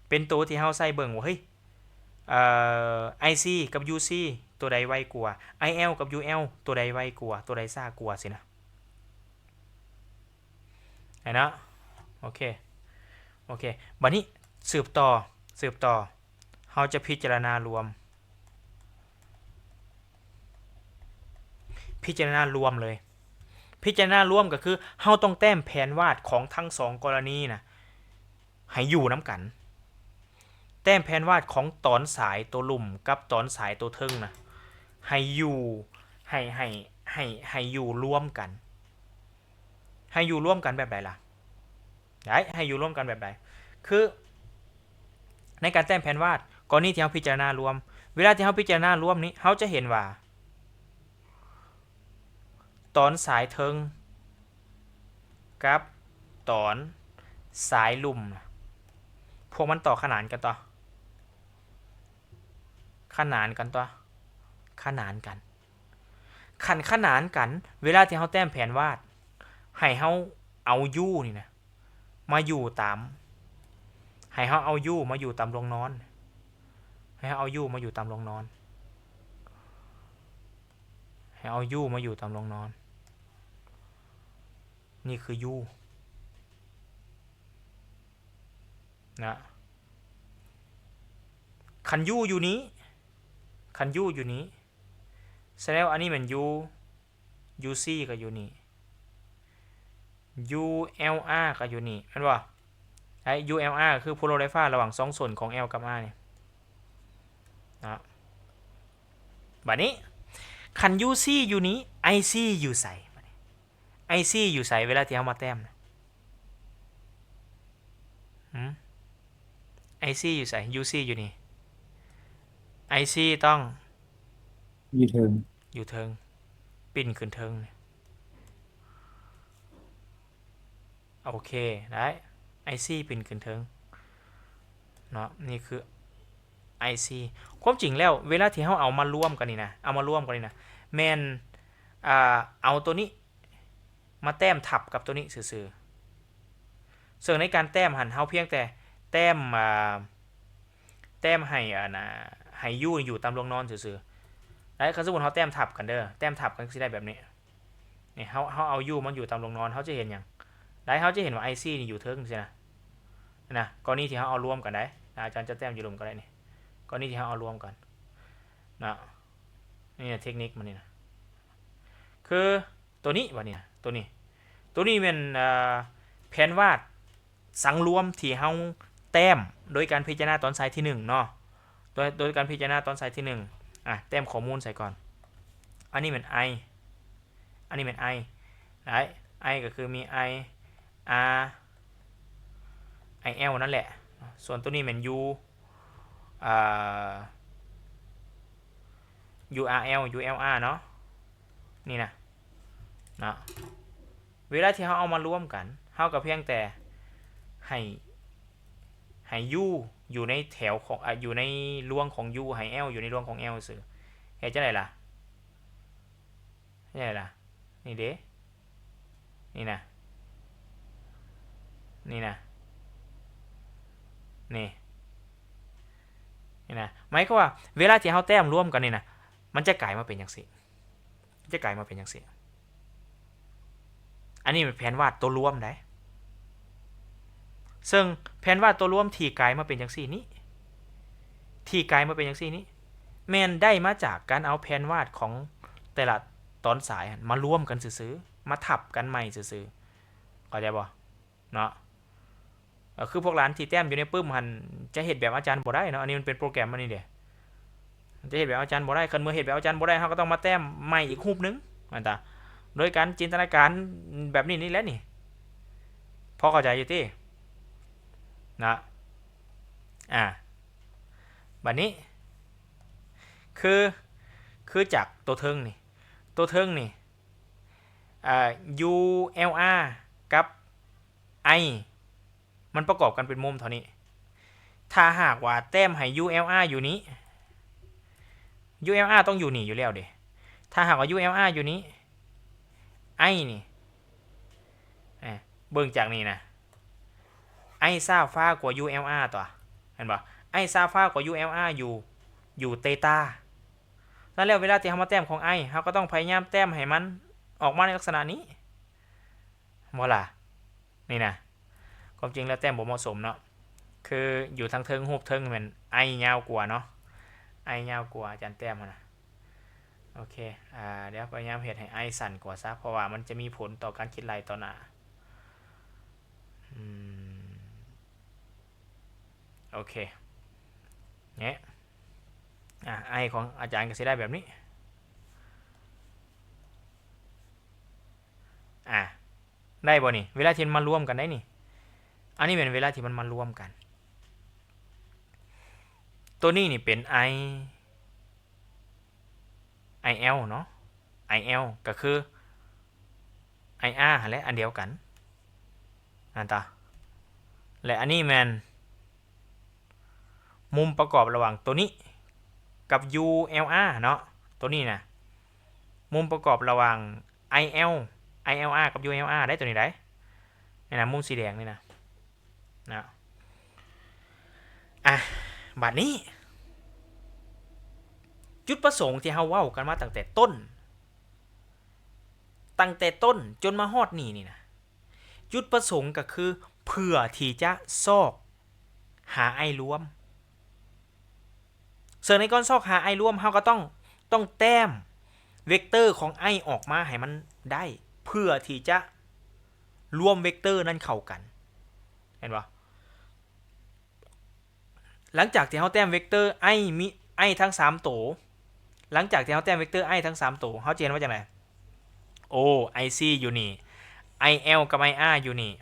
เป็นตัวที่เฮาใส่เบิ่งว่าเฮ้ยIC กับ UC ตัวใดไวกว่า IL กับ UL ตัวใดไวกว่าตัวใดช้ากว่าสินะเห็นเนาะโอเคบัดนี้สืบต่อเฮาจะพิจารณารวมเลยพิจารณารวมก็คือเฮาต้องแต้มแผนวาดของทั้ง2กรณีนะให้อยู่นํกันแต้มแผนวาดของตอนสายตัวลุ่มกับตอนสายตัวเทิงนะให้อยู่ให้อยู่ร่วมกันให้อยู่ร่วมกันแบบใดล่ะได้ให้อยู่ร่วมกันแบบใดคือในการแต้มแผนวาดกรณีที่เฮาพิจารณารวมเวลาที่เฮาพิจารณารวมนี้เฮาจะเห็นว่าตอนสายเทิงกับตอนสายลุ่มพวกมันต่อขนานกันขนานกันขนานกันเวลาที่เฮาแต้มแผนวาดให้เฮาเอา U นี่นะมาอยู่ตามให้เฮาเอา U มาอยู่ตามโรงนอนให้เฮาเอา U มาอยู่ตามโรงนอนให้เอา U มาอยู่ตามโรงนอนนี่คือ U นะคัน U อยู่นี้แสดงว่าอันนี้มัน UC ก็อยู่นี่ ULR ก็อยู่นี่แม่นบ่ไอ้ ULR ก็คือโพลาไรฟ้าระหว่าง2ส่วนของ L กับ R เนี่ยนะบัดนี้คัน UC อยู่นี้ IC อยู่ไสบัดนี้ IC อยู่ไสเวลาที่เฮามาแต้มนะIC อยู่ไส UC อยู่นี่ IC ต้อง อยู่เทิง อยู่เทิงปิ้นขึ้นเทิงโอเคได้ IC ปิ้นขึ้นเทิงเนาะนี่คือ IC ความจริงแล้วเวลาที่เฮาเอามารวมกันนี่นะแม่นเอาตัวนี้มาแต้มทับกับตัวนี้ซื่อๆซึ่งในการแต้มหันเฮาเพียงแต่แต้มให้U อยู่ตามลงนอนซื่อๆแล้วคันสมมุติเฮาแต้มทับกันเด้อแต้มทับกันสิได้แบบนี้นี่เฮาเอาUมันอยู่ตามลงนอนเฮาจะเห็นหยังได้เฮาจะเห็นว่า IC นี่อยู่เทิงซื่อนะกรณีที่เฮาเอารวมกันได้อาจารย์จะแต้มอยู่รวมกันได้นี่กรณีที่เฮาเอารวมกันนะนี่เทคนิคมันนี่นะคือตัวนี้วะเนี่ยตัวนี้เป็นแผนวาดสังรวมที่เฮาแต้มโดยการพิจารณาตอนไซส์ที่1เนาะโดยการพิจารณาตอนไซส์ที่1แต้มข้อมูลใส่ก่อนอันนี้เป็น I อันนี้เป็น I ได้ I ก็คือมี I R I L นั่นแหละส่วนตัวนี้เป็น U URL ULR เนาะนี่นะเวลาที่เฮาเอามารวมกันเฮาก็เพียงแต่ให้ U อยู่ในแถวของอยู่ในรวงของ U ให้ L อยู่ในรวงของ L ซื่อเฮ็ดจังได๋ล่ะนี่เด้นี่นะนี่นะหมายความว่าเวลาที่เฮาแต้มรวมกันนี่นะมันจะกลายมาเป็นจังซี่อันนี้เป็นแผนวาดตัวรวมได้ซึ่งแผนวาดตัวรวมที่กลายมาเป็นจังซี่นี้แม่นได้มาจากการเอาแผนวาดของแต่ละตอนสายมารวมกันซื่อๆมาทับกันใหม่ซื่อๆเข้าใจบ่เนาะคือพวกร้านที่แต้มอยู่ในปึ้มหันจะเฮ็ดแบบอาจารย์บ่ได้เนาะอันนี้มันเป็นโปรแกรมมันนี่เด้จะเฮ็ดแบบอาจารย์บ่ได้คันเมื่อเฮ็ดแบบอาจารย์บ่ได้เฮาก็ต้องมาแต้มใหม่อีกรูปนึงอันตาโดยการจินตนาการแบบนี้แหละนี่พอเข้าใจอยู่ตินะบัดนี้คือจากตัวเทิงนี่ULR กับ I มันประกอบกันเป็นมุมเท่านี้ถ้าหากว่าแต้มให้ ULR อยู่นี้ ULR ต้องอยู่นี่อยู่แล้วเด้ถ้าหากว่า ULR อยู่นี้ I นี่เบิ่งจากนี่นะ I ซ่าฟ้ากว่า ULR ตัวเห็นบ่ I ซ่าฟ้ากว่า ULR อยู่เตตาแล้วเวลาที่เฮามาแต้มของ I เฮาก็ต้องพยายามแต้มให้มันออกมาในลักษณะนี้บ่ล่ะนี่นะความจริงแล้วแต้มบ่เหมาะสมเนาะคืออยู่ทางเทิงรูปเทิงมัน I ยาวกว่าเนาะ I ยาวกว่าอาจารย์แต้มนะโอเคเดี๋ยวพยายามเฮ็ดให้ I สั้นกว่าซะเพราะว่ามันจะมีผลต่อการคิดลายต่อหน้าโอเคเนี่ยI ของอาจารย์ก็สิได้แบบนี้ได้บ่นี่เวลาที่มันมารวมกันได้นี่อันนี้เป็นเวลาที่มันมารวมกันตัวนี้นี่เป็น IL เนาะ IL ก็คือ IR และอันเดียวกันตาและอันนี้แมนมุมประกอบระหว่างตัวนี้กับ ULR เนาะตัวนี้นะมุมประกอบระหว่าง ILR กับ ULR ได้ตัวนี้ได้นี่นะมุมสีแดงนี่นะบัดนี้จุดประสงค์ที่เฮาเว้ากันมาตั้งแต่ต้นจนมาฮอดนี่นะจุดประสงค์ก็คือเพื่อที่จะซอกหา I รวมส่วนในก้อนซอกหา I รวมเฮาก็ต้องแต้ม เวกเตอร์ของ i ออกมาให้มันได้ เพื่อที่จะรวมเวกเตอร์นั้นเข้ากันเห็นปะหลังจากที่เราแต้มเวกเตอร์ i มี i ทั้ง3ตัวหลังจากที่เราแต้มเวกเตอร์ i ทั้ง3ตัวเราจะเห็นว่าจังได๋โอ้ ic อยู่นี่ il กับ ir อยู่นี่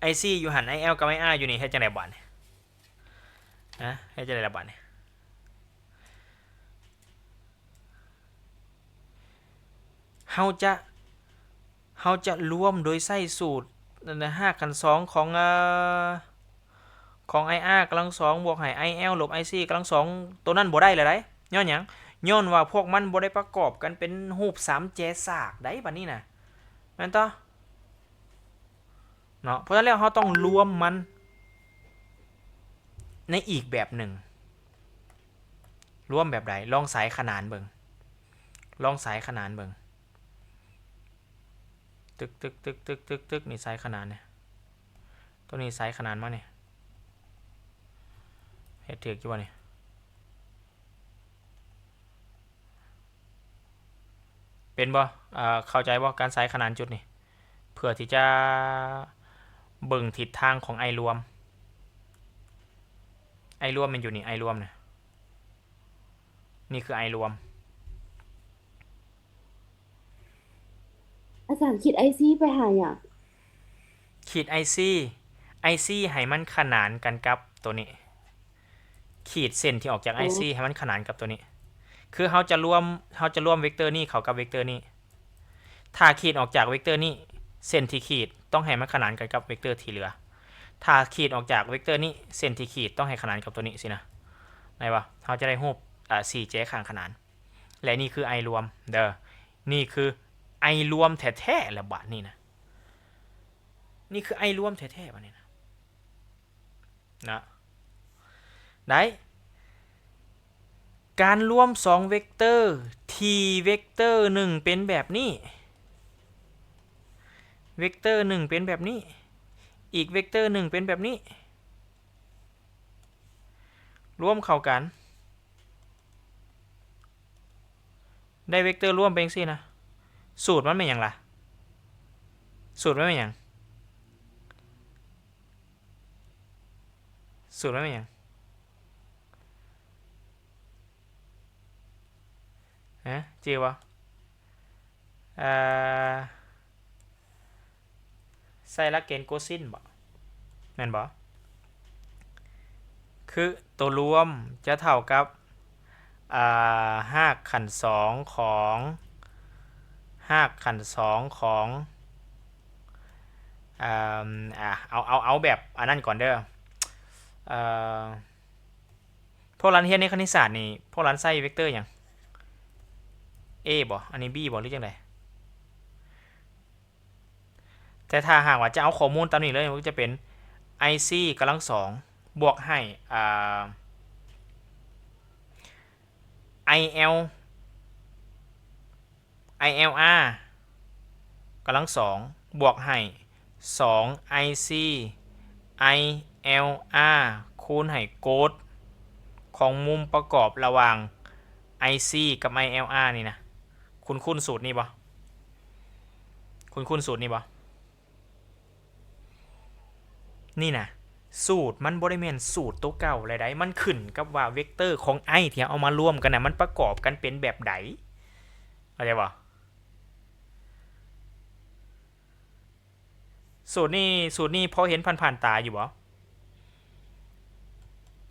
ic อยู่หัน il กับ ir อยู่นี่เฮ็ดจังได๋บัดนี้นะเฮ็ดจังได๋ล่ะบัดนี้เฮาจะรวมโดยใช้สูตร5คูณ2ของ ir กำลัง2บวกให้ il ลบ ic กำลัง2ตัวนั้นบ่ได้เลยได้ย้อนหยังย้อนว่าพวกมันบ่ได้ประกอบกันเป็นรูป3แจซากได้บัดนี้น่ะแม่นต่อเนาะเพราะฉะนั้นแล้วเราต้องรวมมันในอีกแบบหนึ่งรวมแบบใดลองสายขนานเบิ่งลองสายขนานเบิ่งตึกตึกตึกตึกตึกตึกนี่สายขนานเนี่ยตัวนี้สายขนานมาเนี่ยเฮ็ดถูกอยู่บ่นี่เป็นบ่เข้าใจบ่การสายขนานจุดนี่เพื่อที่จะเบิ่งทิศทางของไอรวมมันอยู่นี่ไอรวมเนี่ยนี่คือไอรวม อาจารย์คิดไอซีไปหาอย่าง ขีด IC ให้มันขนานกันกับตัวนี้ขีดเส้นที่ออกจาก IC ให้มันขนานกับตัวนี้คือเราจะรวมเวกเตอร์นี้เข้ากับเวกเตอร์นี้ถ้าขีดออกจากเวกเตอร์นี้เส้นที่ขีดต้องให้มันขนานกันกับเวกเตอร์ที่เหลือถ้าขีดออกจากเวกเตอร์นี้เส้นที่ขีดต้องให้ขนานกับตัวนี้สินะได้ปะเราจะได้รูป4เจข้างขนานและนี่คือ I รวมเด้อนี่คือ I รวมแท้ๆแล้วบัดนี้นะนี่คือ I รวมแท้ๆบัดนี้นะได้การรวม2เวกเตอร์ที่เวกเตอร์1เป็นแบบนี้เวกเตอร์1เป็นแบบนี้อีกเวกเตอร์1เป็นแบบนี้รวมเข้ากันได้เวกเตอร์รวมเป็นจังซี่นะสูตรมันเป็นหยังล่ะสูตรมันเป็นหยังสูตรมันเป็นหยังฮะจือบ่ใส่หลักเกณฑ์โกสินบ่แม่นบ่คือตัวรวมจะเท่ากับ5ขัน2ของ5ขัน2ของเอาแบบอันนั้นก่อนเด้อพวกรันเฮียนในคณิตศาสตร์นี่พวกรันใส่เวกเตอร์หยัง A บ่อันนี้ B บ่หรือจังไดแต่ถ้าหากว่าจะเอาข้อมูลตามนี้เลยมันก็จะเป็น IC กำลัง2บวกให้ILR กำลัง2บวกให้2 IC ILR คูณให้โกดของมุมประกอบระหว่าง IC กับ ILR นี่นะคุณสูตรนี้บ่คุณสูตรนี้บ่นี่นะสูตรมันบ่ได้แม่นสูตรตัวเก่าเลยได้มันขึ้นกับว่าเวกเตอร์ของ i ที่เอามารวมกันน่ะมันประกอบกันเป็นแบบใดเข้าใจบ่สูตรนี้พอเห็นผ่านๆตาอยู่บ่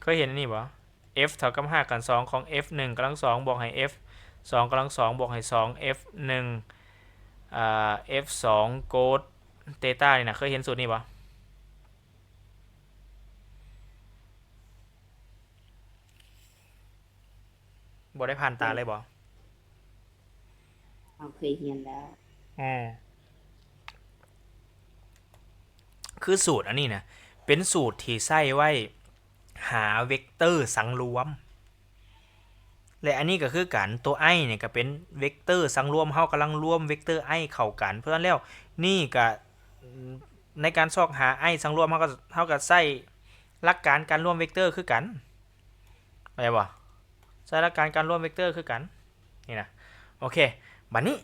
เคยเห็นอันนี้บ่ f เท่ากับ5กัน2ของ f 1กำลัง2บวกให้ f 2กำลัง2บวกให้2 f 1f 2โกดเทต้านี่นะเคยเห็นสูตรนี้บ่บ่ได้ผ่านตาเลยบ่เราเคยเรียนแล้ว คือสูตรอันนี้นะเป็นสูตรที่ใช้ไว้หาเวกเตอร์สังรวมและอันนี้ก็คือกันตัว i เนี่ยก็เป็นเวกเตอร์สังรวมเฮากำลังรวมเวกเตอร์ i เข้ากันเพราะฉะนั้นแล้วนี่ก็ในการซอกหา i สังรวมเฮาก็ใช้หลักการการรวมเวกเตอร์คือกันเข้าใจบ่ ใช้หลักการการร่วมเวกเตอร์คือกันนี่นะโอเคบัดนี้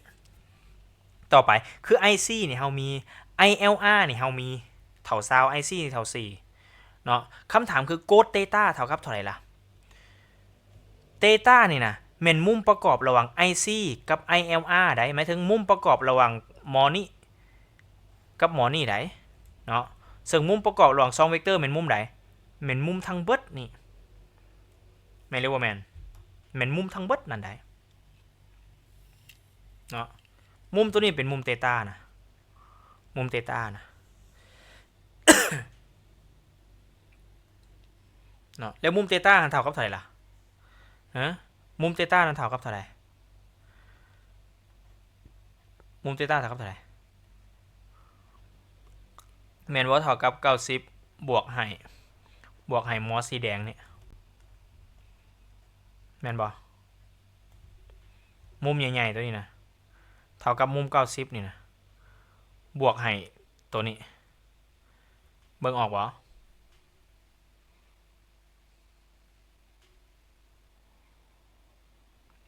ต่อไปคือ IC นี่เฮามี ILR นี่เฮามีเท่าซาว IC นี่เท่า4เนาะคำถามคือโกดเทต้าเท่ากับเท่าไหร่ล่ะเทต้านี่นะแม่นมุมประกอบระหว่าง IC กับ ILR ได้หมายถึงมุมประกอบระหว่างหมอนี้กับหมอนี่ได้เนาะซึ่งมุมประกอบระหว่าง2เวกเตอร์แม่นมุมใดแม่นมุมทั้งเบิดนี่แม่นเรียกว่าแม่นมุมทั้งเบิดนั่นได้เนาะมุมตัวนี้เป็นมุมเทต้านะมุมเทต้านะ เนาะแล้วมุมเทต้าเท่ากับเท่าไหร่ล่ะฮะมุมเทต้านั้นเท่ากับเท่าไหร่มุมเทต้าเท่ากับเท่าไหร่แม่นว่าเท่ากับ90บวกให้มอสสีแดงนี่แม่นบ่มุมใหญ่ๆตัวนี้นะเท่ากับมุม90นี่นะบวกให้ตัวนี้เบิ่งออกบ่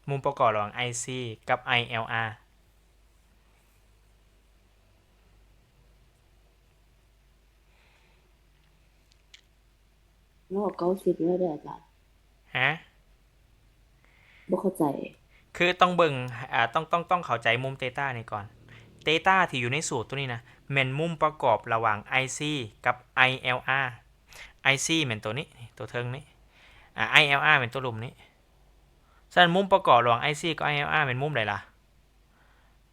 มุมประกอบระหว่าง IC กับ ILR นอก90แล้วเด้ออาจารย์ ฮะ บ่เข้าใจ คือต้องเบิ่งต้องเข้าใจมุมเทต้านี่ก่อนเทต้าที่อยู่ในสูตรตัวนี้นะแม่นมุมประกอบระหว่าง IC กับ ILR IC แม่นตัวนี้ตัวเทิงนี้ILR เป็นตัวหลุมนี้ฉะนั้นมุมประกอบระหว่าง IC กับ ILR เป็นมุมใดล่ะ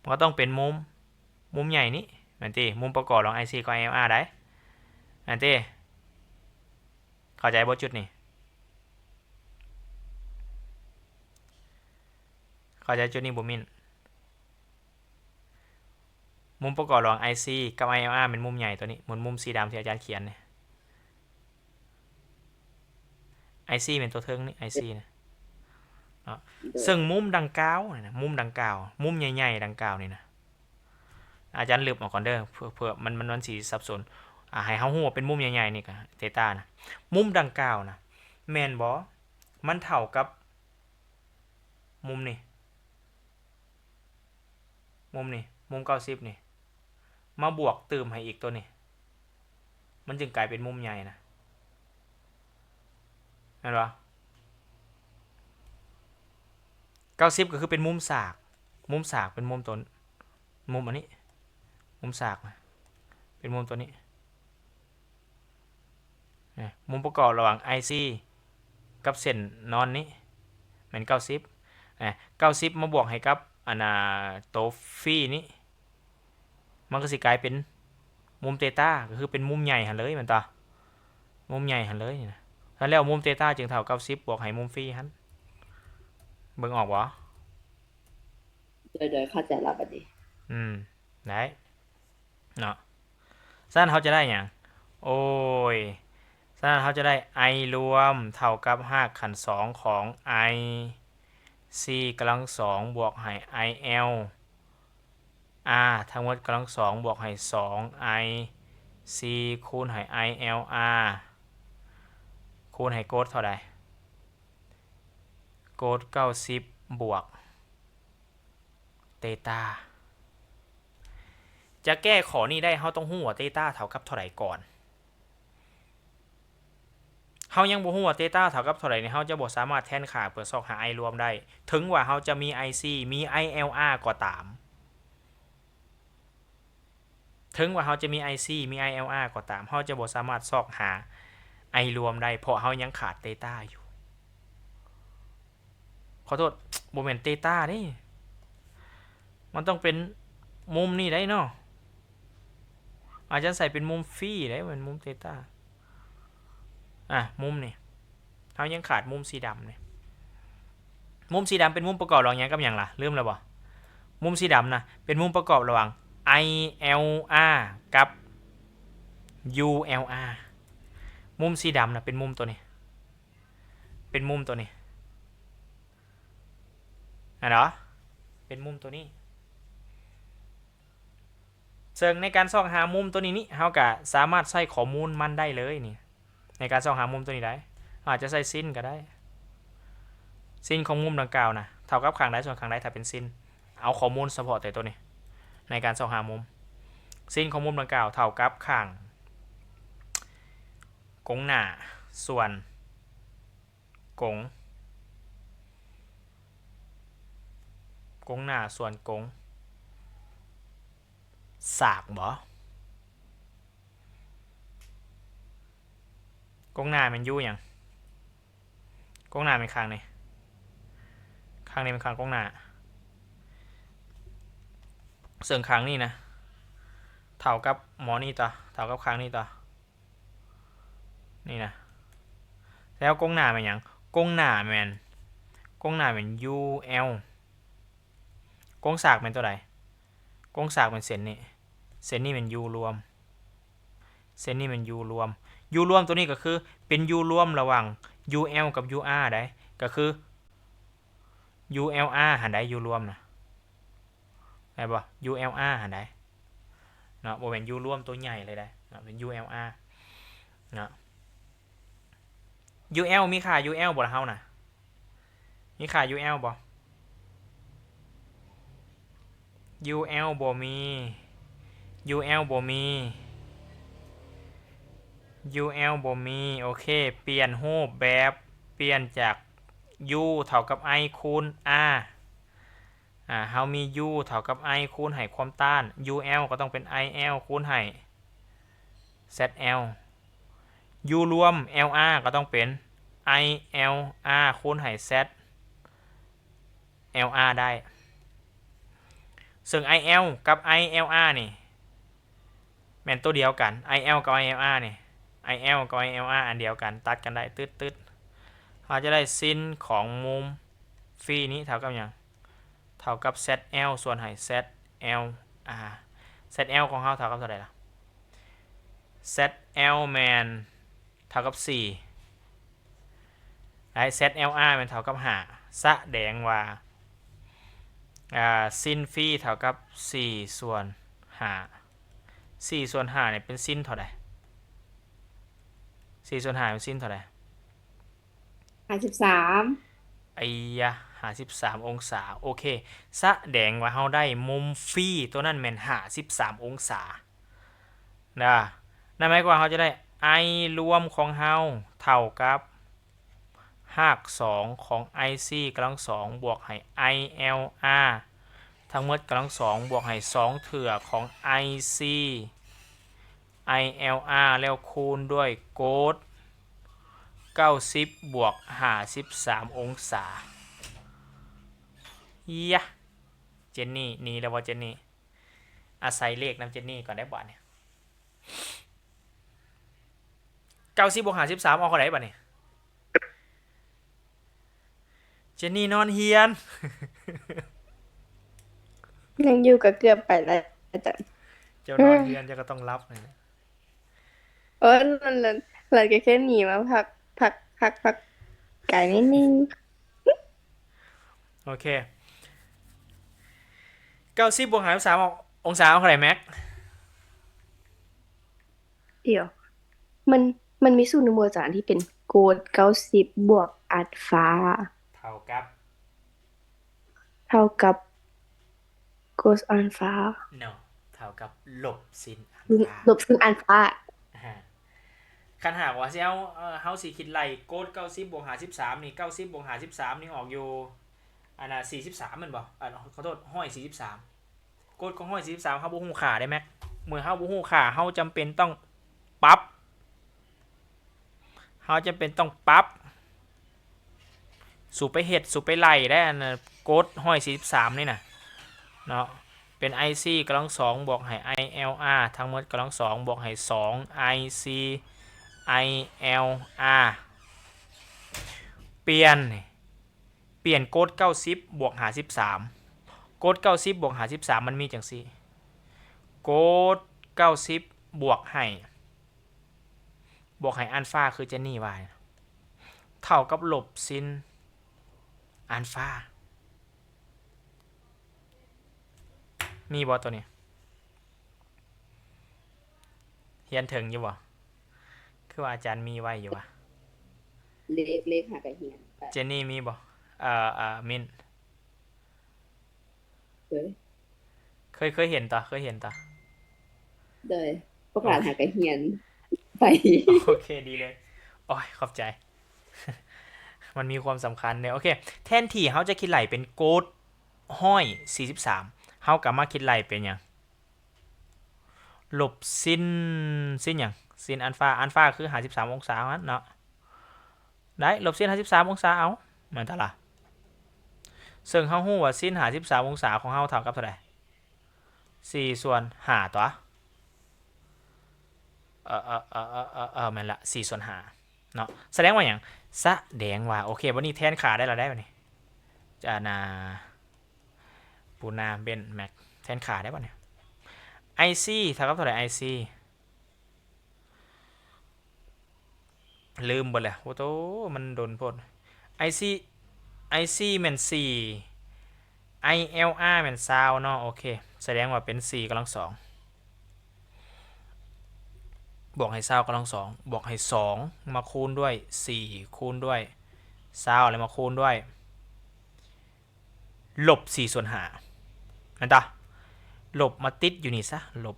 มันก็ต้องเป็นมุมใหญ่นี้แม่นติมุมประกอบระหว่าง IC กับ ILR ได้แม่นติเข้าใจบ่จุดนี้เข้าใจจุดนี้บ่มินมุมประกอบระหว่าง IC กับ ILR เป็นมุมใหญ่ตัวนี้เหมือนมุมสีดำที่อาจารย์เขียนเนี่ย IC เป็นตัวเทิงนี่ IC นะซึ่งมุมดังกล่าวนี่นะมุมดังกล่าวมุมใหญ่ๆดังกล่าวนี่นะอาจารย์ลืมออกก่อนเด้อเพื่อมันสิสับสนให้เฮาฮู้ว่าเป็นมุมใหญ่ๆนี่ก็เทต้านะมุมดังกล่าวนะแม่นบ่มันเท่ากับมุมนี่มุม90นี่มาบวกเติมให้อีกตัวนี้มันจึงกลายเป็นมุมใหญ่นะเห็นบ่90ก็คือเป็นมุมฉากเป็นมุมต้นมุมอันนี้มุมฉากเป็นมุมตัวนี้มุมประกอบระหว่าง IC กับเส้นนอนนี้แม่น90มาบวกให้กับอันน่ะโตฟี่นี้มันก็สิกลายเป็นมุมเทต้าก็คือเป็นมุมใหญ่หั่นเลยแม่นตามุมใหญ่หั่นเลยนี่นะแล้วมุมเทต้าจึงเท่ากับ10บวกให้มุมฟี่หั่นเบิ่งออกบ่โดยเข้าใจแล้วบัดนี้ ได้เนาะสั้นเขาจะได้อย่างโอ้ยสั้นเขาจะได้ i รวมเท่ากับ5 ขัน 2 ของ i c กำลัง2บวกให้ i l r ทั้งหมดกำลัง2บวกให้2 i c คูณให้ i l r คูณให้โกดเท่าใดโกด90บวกเทต้าจะแก้ขอนี้ได้เราต้องฮู้ว่าเทต้าเท่ากับเท่าไหร่ก่อนเรายังบ่ฮู้ว่าเทต้าเท่ากับเท่าไหร่นี่เราจะบ่สามารถแทนค่าเพื่อซอกหา i รวมได้ถึงว่าเราจะมี IC มี ILR ก็ตามถึงว่าเราจะมี IC มี ILR ก็ตามเราจะบ่สามารถซอกหา i รวมได้เพราะเรายังขาดเทต้าอยู่ขอโทษบ่แม่นเทต้าเด้มันต้องเป็นมุมนี้ได้เนาะอาจจะใส่เป็นมุมฟี่ได้เหมือนมุมเทต้ามุมนี่เขายังขาดมุมสีดำเนี่ยมุมสีดำเป็นมุมประกอบระหว่างยังกับอย่างล่ะลืมแล้วบ่มุมสีดำนะเป็นมุมประกอบระหว่าง ILR กับ ULR มุมสีดำนะเป็นมุมตัวนี้เป็นมุมตัวนี้เหรอเป็นมุมตัวนี้ซึ่งในการส่องหามุมตัวนี้นี่เราก็สามารถใส่ข้อมูลมันได้เลยนี่ในการส่องหามุมตัวนี้ได้อาจจะใส่ซินก็ได้ ซินของมุมดังกล่าวนะเท่ากับข้างใดส่วนข้างใดถ้าเป็นซินเอาข้อมูลเฉพาะแต่ตัวนี้ในการส่องหามุมซินของมุมดังกล่าวเท่ากับข้างกงหน้าส่วนกงหน้าส่วนกงสากบ่กงหน้ามันอยู่หยังกงหน้าเป็นข้างนี้เป็นข้างกงหน้าส่วนข้างนี้นะเท่ากับหมอนี่ต่อเท่ากับข้างนี้ต่อนี่นะแล้วกงหน้าเป็นหยังกงหน้าแม่นUL กงสากเป็นตัวใดกงสากเป็นเส้นนี่เป็น U รวมเส้นนี้เป็น U รวม U รวมตัวนี้ก็คือเป็น U รวมระหว่าง UL กับ UR ได้ก็คือ ULR หันได้ U รวมนะได้บ่ ULR หันได้เนาะบ่เป็น U รวมตัวใหญ่เลยได้เนาะเป็น ULR เนาะ UL มีค่า UL บ่ล่ะเฮาน่ะมีค่า UL บ่ UL บ่มี UL บ่มี UL บ่มีโอเคเปลี่ยนรูปแบบเปลี่ยนจาก U เท่ากับ I คูณ R เฮามี U เท่ากับ I คูณให้ความต้าน UL ก็ต้องเป็น IL คูณให้ ZL U รวม LR ก็ต้องเป็น ILR คูณให้ ZLR ได้ซึ่ง IL กับ ILR นี่แม่นตัวเดียวกัน IL กับ ILR นี่ IL กับ ILR อันเดียวกันตัดกันได้ตึ๊ดเราจะได้ซินของมุมฟรีนี้เท่ากับอย่างเท่ากับ ZL ส่วนให้ ZLR ZL ของเราเท่ากับเท่าไหร่ล่ะ ZL แมนเท่ากับ4ไอ้ ZLR แมนเท่ากับ5แสดงว่าซินฟรีเท่ากับ4ส่วน5เนี่ยเป็นซินเท่าไหร่4ส่วน5เป็นซินเท่าไหร่53ไอ้ยะ53องศาโอเคแสดงว่าเราได้มุมฟรีตัวนั้นแม่น53องศานะนั่นหมายความว่าเราจะได้ I รวมของเราเท่ากับหาก2ของ IC กำลัง2บวกให้ ILR ทั้งหมดกำลัง2บวกให้2เถื่อของ IC ILR แล้วคูณด้วยโกด90บวก53องศายะเจนนี่นี่แล้วว่าเจนนี่อาศัยเลขนำเจนนี่ก่อนได้บ่เนี่ย90บวก53เอาเท่าไหร่บ่เนี่ยเจนนี่นอนเฮียน ยังอยู่กับเกือบไปแล้วอาจารย์ เจ้านอนเฮียนเจ้าก็ต้องรับเลยนะ นั่นหลังจากแค่หนีมาพักไก่นิดนึง โอเค90บวก53องศาเอาเท่าไหร่แม็ก เดี๋ยวมันมีสูตรหนึ่งบวกอาจารย์ที่เป็นโกด90บวกอัลฟาเท่ากับ เท่ากับโกสอัลฟา no เท่ากับลบซินอัลฟา ลบซึ่งอัลฟา คันหากว่าสิเอาเฮาสิคิดไล่โกด90บวก53นี่90บวก53นี่ออกอยู่อันน่ะ43แม่นบ่ขอโทษ143โกดของ143เฮาบ่ฮู้ค่าได้แม็กเมื่อเฮาบ่ฮู้ค่าเฮาจำเป็นต้องปรับสู่ไปเฮ็ดสู่ไปไล่ได้อันน่ะโกด143นี่น่ะเนาะเป็น IC กำลัง2บวกให้ ILR ทั้งหมดกำลัง2บวกให้2 IC ILR เปลี่ยนโกด90บวก53โกด90บวก53มันมีจังซี่โกด90บวกให้อัลฟาคือเจนนี่ว่าเท่ากับลบซินอัลฟามีบ่ตัวนี้เฮียนถึงอยู่บ่คือว่าอาจารย์มีไว้อยู่วะเลขหากระเหียนเจนนี่มีบ่ มิน โดยเคยเห็นต่อเคยเห็นต่อ โดยประโอเค กาศหากระเฮียนไป โอเคดีเลยโอ้ยขอบใจ มันมีความสำคัญเนี่ยโอเคแทนที่เขาจะคิดไหลเป็นโกดห้อย43เขากลับมาคิดไหลเป็นอย่างลบสิ้นอย่างสิ้นอัลฟาคือ53องศาเนาะได้ลบสิ้น53องศาเอาเหมือนตะละซึ่งเขาฮู้ว่าสิ้น53องศาของเขาเท่ากับเท่าไหร่4ส่วน5ตัวแม่นละ4ส่วน5เนาะแสดงว่าอย่างแสดงว่าโอเควันนี้แทนขาได้แล้วได้ป่ะนี่จานาปูนาเบนแม็กแทนขาได้ป่ะเนี่ยไอซีเท่ากับเท่าไหร่ไอซีลืมหมดเลยโอ้โตมันโดนพดไอซีแมัน4 ILR แมันซาวเนาะโอเคแสดงว่าเป็น4กำลัง2บวกให้ซาวกำลัง2บวกให้2มาคูณด้วย4คูณด้วยซาวอะไรมาคูณด้วยลบ4ส่วน5นั่นตาลบมาติดอยู่นี่ซะลบ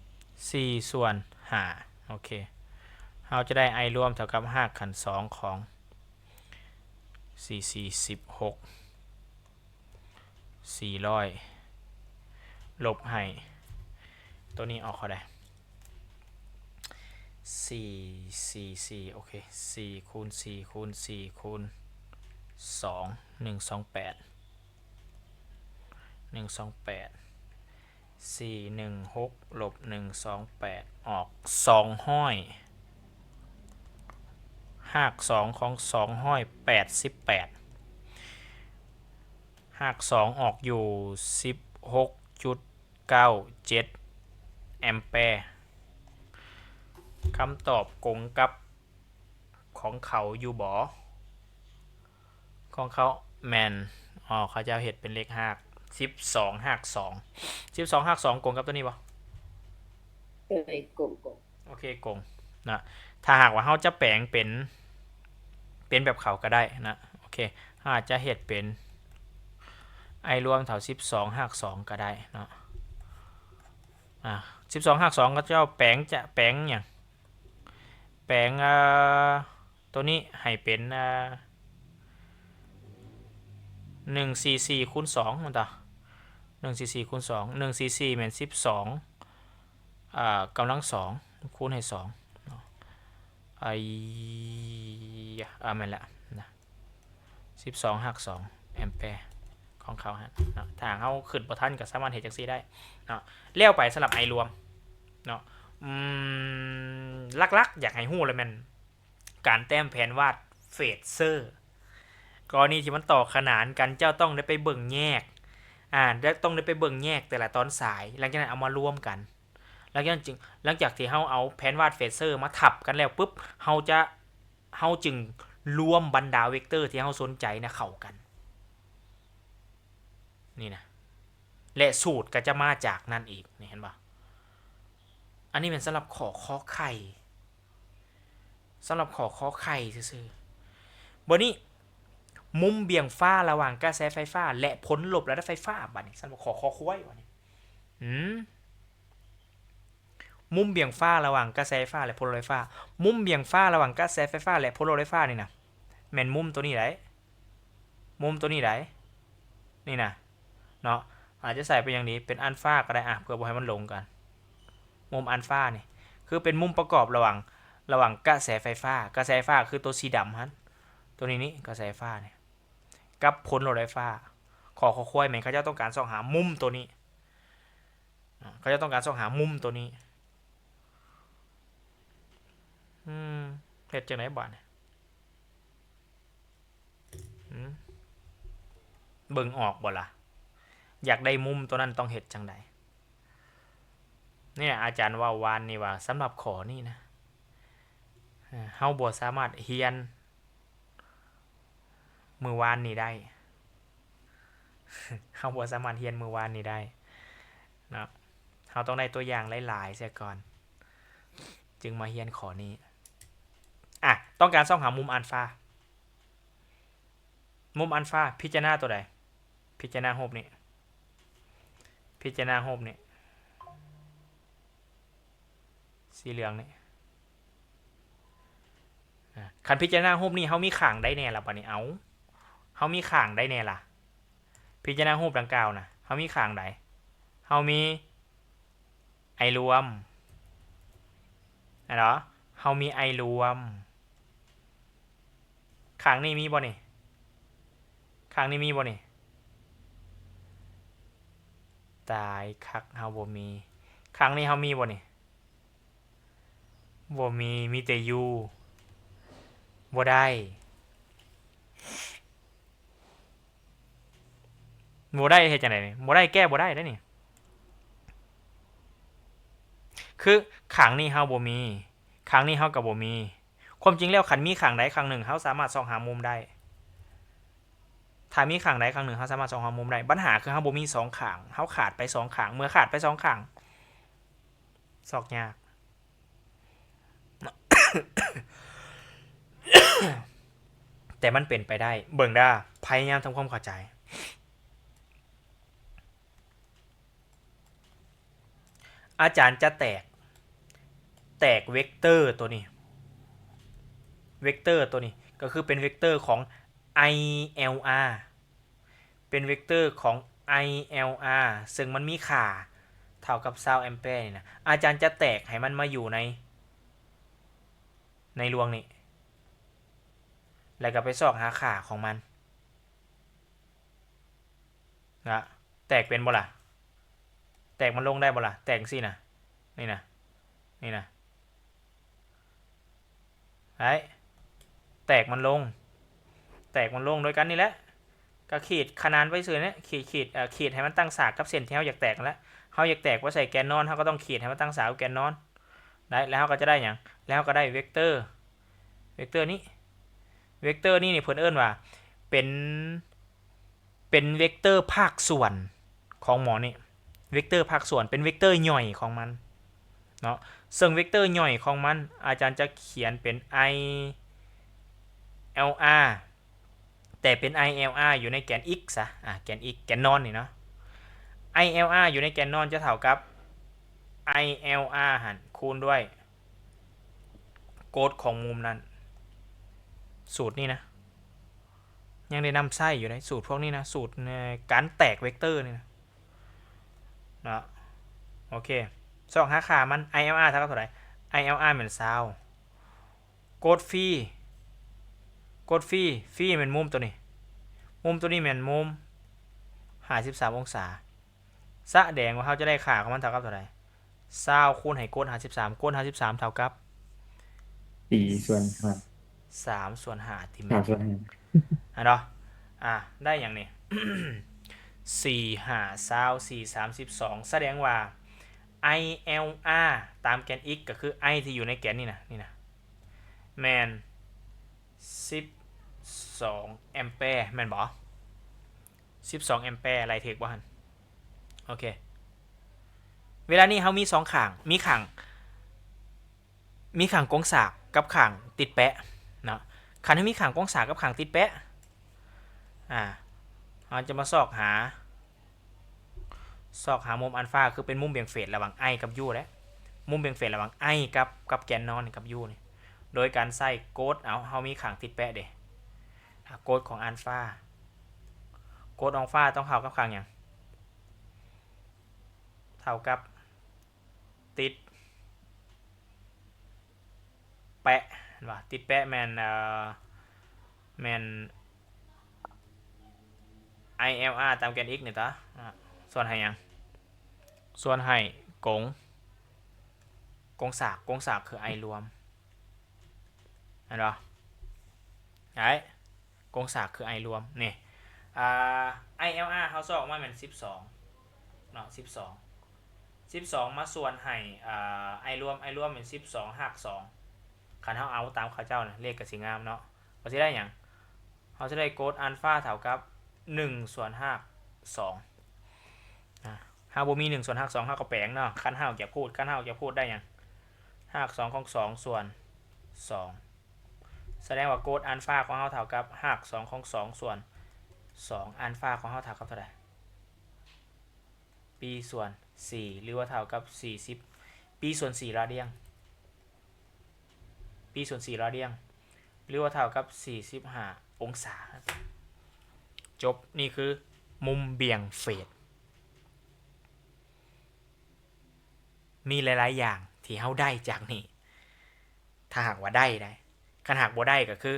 4ส่วน5โอเคเราจะได้ i รวมเท่ากับ5ขัน2ของ4 400ลบให้ตัวนี้ออกเขาได้4โอเค4คูณ4คูณ4คูณ2 128 416ลบ128ออก2ห้อยหาก2ของ2ห้อย88หาก2ออกอยู่16.97แอมแปร์คำตอบกงกับของเขาอยู่บ่ของเขาแมนเขาจะเห็ดเป็นเลขหาก12หาก2หาก2กงกับตัวนี้บ่โดยกงโอเคกงนะถ้าหากว่าเขาจะแปลงเป็นแบบเขาก็ได้นะโอเคอาจจะเห็ดเป็นไอรวมเท่า12หาก2ก็ได้เนาะ12หาก2ก็จะแปลงอย่างแปลงตัวนี้ให้เป็น144คูณ2มันต่อ144คูณ2 144เหมือน12กำลัง2คูณให้2ไอ้มันละนะ12หัก2แอมแปร์ของเขาฮะถ้าเขาขึ้นประทันกับสามารถเห็นจากซีได้เนาะเลี้ยวไปสลับไอรวมเนาะลักๆอยากให้หู้เลยมันการแต้มแผนวาดเฟสเซอร์กรณีที่มันต่อขนานกันเจ้าต้องได้ไปเบิ่งแยกต้องได้ไปเบิ่งแยกแต่ละตอนสายหลังจากนั้นเอามารวมกันหลังจากที่เราเอาแผนวาดเฟเซอร์มาทับกันแล้วปุ๊บเราจึงรวมบรรดาเวกเตอร์ที่เราสนใจนะเข้ากันนี่นะและสูตรก็จะมาจากนั่นอีกนี่เห็นปะอันนี้เป็นสำหรับขอไข่สำหรับขอไข่ซื่อๆบนนี้มุมเบี่ยงฟ้าระหว่างกระแสไฟฟ้าและผลลบระดับไฟฟ้าบัดนี้สำหรับขอคุ้ยบัดนี้มุมเบี่ยงฟ้าระหว่างกระแสไฟฟ้าและโพลาไรฟ้ามุมเบี่ยงฟ้าระหว่างกระแสไฟฟ้าและโพลาไรฟ้านี่นะแม่นมุมตัวนี้ไหนมุมตัวนี้ไหนนี่นะเนาะอาจจะใส่ไปอย่างนี้เป็นอัลฟาก็ได้เพื่อบ่ให้มันลงกันมุมอัลฟานี่คือเป็นมุมประกอบระหว่างกระแสไฟฟ้คือตัวสีดำฮะตัวนี้กระแสไฟฟ้าเนี่ยกับผลโลไฟฟ้าขอควายเหมือนเขาจะต้องการส่องหามุมตัวนี้เขาจะต้องการส่องหามุมตัวนี้เฮ็ดจังไหนบ้านเบิ่งออกบ่ล่ะอยากได้มุมตัวนั้นต้องเฮ็ดจังไดเนี่ยอาจารย์ว่าวานนี่ว่าสำหรับขอนี่นะเฮาบ่สามารถเรียนมือวานนี่ได้เฮาบ่สามารถเรียนมือวานนี่ได้เนาะเฮาต้องได้ตัวอย่างหลายๆเสียก่อนจึงมาเรียนขอนี้ต้องการส่องหามุมอัลฟา มุมอัลฟาพิจารณาตัวใดพิจารณารูปนี้พิจารณารูปนี้สีเหลืองนี่คันพิจารณารูปนี้เฮามีข้างได้แน่ล่ะบัดนี้เอาเฮามีข้างได้แน่ล่ะพิจารณารูปดังกล่าวนะเฮามีข้างใดเฮามีไอรวมเหรอเฮามีไอรวมข้างนี้มีบ่นี่ข้างนี้มีบ่นี่ตายคักเฮาบ่มีข้างนี้เฮามีบ่นี่บ่มีแต่ยูบ่ได้บ่ได้เฮ็ดจังได๋นี่บ่ได้แก้บ่ได้เด้อนี่คือข้างนี้เฮาบ่มีข้างนี้เฮาก็บ่มีความจริงแล้วคันมีข้างใดข้างหนึ่งเฮาสามารถส่องหามุมได้ถ้ามีข้างใดข้างหนึ่งเฮาสามารถส่องหามุมได้ปัญหาคือเฮาบ่มี2ข้างเฮาขาดไป2ข้างเมื่อขาดไป2ข้างซอกยาก แต่มันเป็นไปได้เบิ่งด้าพยายามทำความเข้าใจอาจารย์จะแตกเวกเตอร์ตัวนี้เวกเตอร์ตัวนี้ก็คือเป็นเวกเตอร์ของ ILR เป็นเวกเตอร์ของ ILR ซึ่งมันมีค่าเท่ากับ20 แอมแปร์นี่นะอาจารย์จะแตกให้มันมาอยู่ในรวงนี้แล้วก็ไปซอกหาค่าของมันนะแตกเป็นบ่ล่ะแตกมันลงได้บ่ล่ะแตกสินะนี่นะนี่นะไอ้แตกมันลงโดยกันนี่แหละก็ขีดขนานไปเฉยเนี่ยขีดให้มันตั้งฉากกับเส้นที่เฮาอยากแตกแล้วเฮาอยากแตกว่าใส่แกนนอนเฮาก็ต้องขีดให้มันตั้งฉากกับแกนนอนได้แล้วเฮาก็จะได้หยังแล้วก็ได้เวกเตอร์นี้เวกเตอร์นี่เพิ่นเอิ้นว่าเป็นเวกเตอร์ภาคส่วนของหมอนี่เวกเตอร์ภาคส่วนเป็นเวกเตอร์ย่อยของมันเนาะซึ่งเวกเตอร์ย่อยของมันอาจารย์จะเขียนเป็น ILR แต่เป็น ILR อยู่ในแกน x ซะแกน x แกนนอนนี่เนาะ ILR อยู่ในแกนนอนจะเท่ากับ ILR หันคูณด้วยโกฎของมุมนั้นสูตรนี้นะยังได้นำไส้อยู่ในสูตรพวกนี้นะสูตรการแตกเวกเตอร์นี่นะโอเคสองหาค่ามัน ILR เท่ากับเท่าไหร่ ILR เหมือนซาวโกฎฟรีเป็นมุมตัวนี้เป็นมุม53องศาแสดงว่าเขาจะได้ค่าของมันเท่ากับเท่าไหร่20คูณให้โกฎ53โกฎ53เท่ากับ4/5 3/5ที่แม่น 3/5เนาะได้อย่างนี้ 4 5 20 4 32แสดงว่า ILR ตามแกน x ก็คือ i ที่อยู่ในแกนนี่นะแมน12 แอมแปร์แมนบ่12 แอมแปร์ไรเทคบ่ฮันโอเคเวลานี้เขามี2ข้างมีข้างกงสากกับข้างติดแปะเนาะคันที่มีข้างกงสากกับข้างติดแปะเราจะมาซอกหามุมอัลฟาคือเป็นมุมเบี่ยงเฟสระหว่าง i กับ u และมุมเบี่ยงเฟสระหว่าง i กับแกนนอนกับ u นี่โดยการใส่โกฎเฮามีข้างติดแปะเด้โกฎของอัลฟาโกฎอัลฟาต้องเท่ากับข้างหยังเท่ากับติดแปะว่าติดแปะแมน ILR ตามแกน x นี่ตาส่วนให้หยังส่วนให้กงสากคือ i รวมเห็นป่ะกงสากคือ i รวมนี่ILR เขาสอบออกมาเป็น12เนาะ12มาส่วนให้i รวมเป็น12หัก2คันเฮาเอาตามเขาเจ้านะเลขก็สิงามเนาะเขาสิได้หยังเขาจะได้โกฎอัลฟาเท่ากับ1/2เฮาบ่มี1/2เฮาก็แปลงเนาะคันเฮาอยากพูดได้หยังหัก2ของ2ส่วน2แสดงว่าโกฎอัลฟาของเฮาเท่ากับหัก2ของ2ส่วน 2 อัลฟาของเฮาเท่ากับเท่าใด p ส่วน 4 หรือว่าเท่ากับ 40 p ส่วน 4 ราเดียง p ส่วน 4 ราเดียง หรือว่าเท่ากับ 45 องศา จบ นี่คือมุมเบี่ยงเฟส มีหลายๆอย่างที่เฮาได้จากนี่ ถ้าหากว่าได้คันหากบ่ได้ก็คือ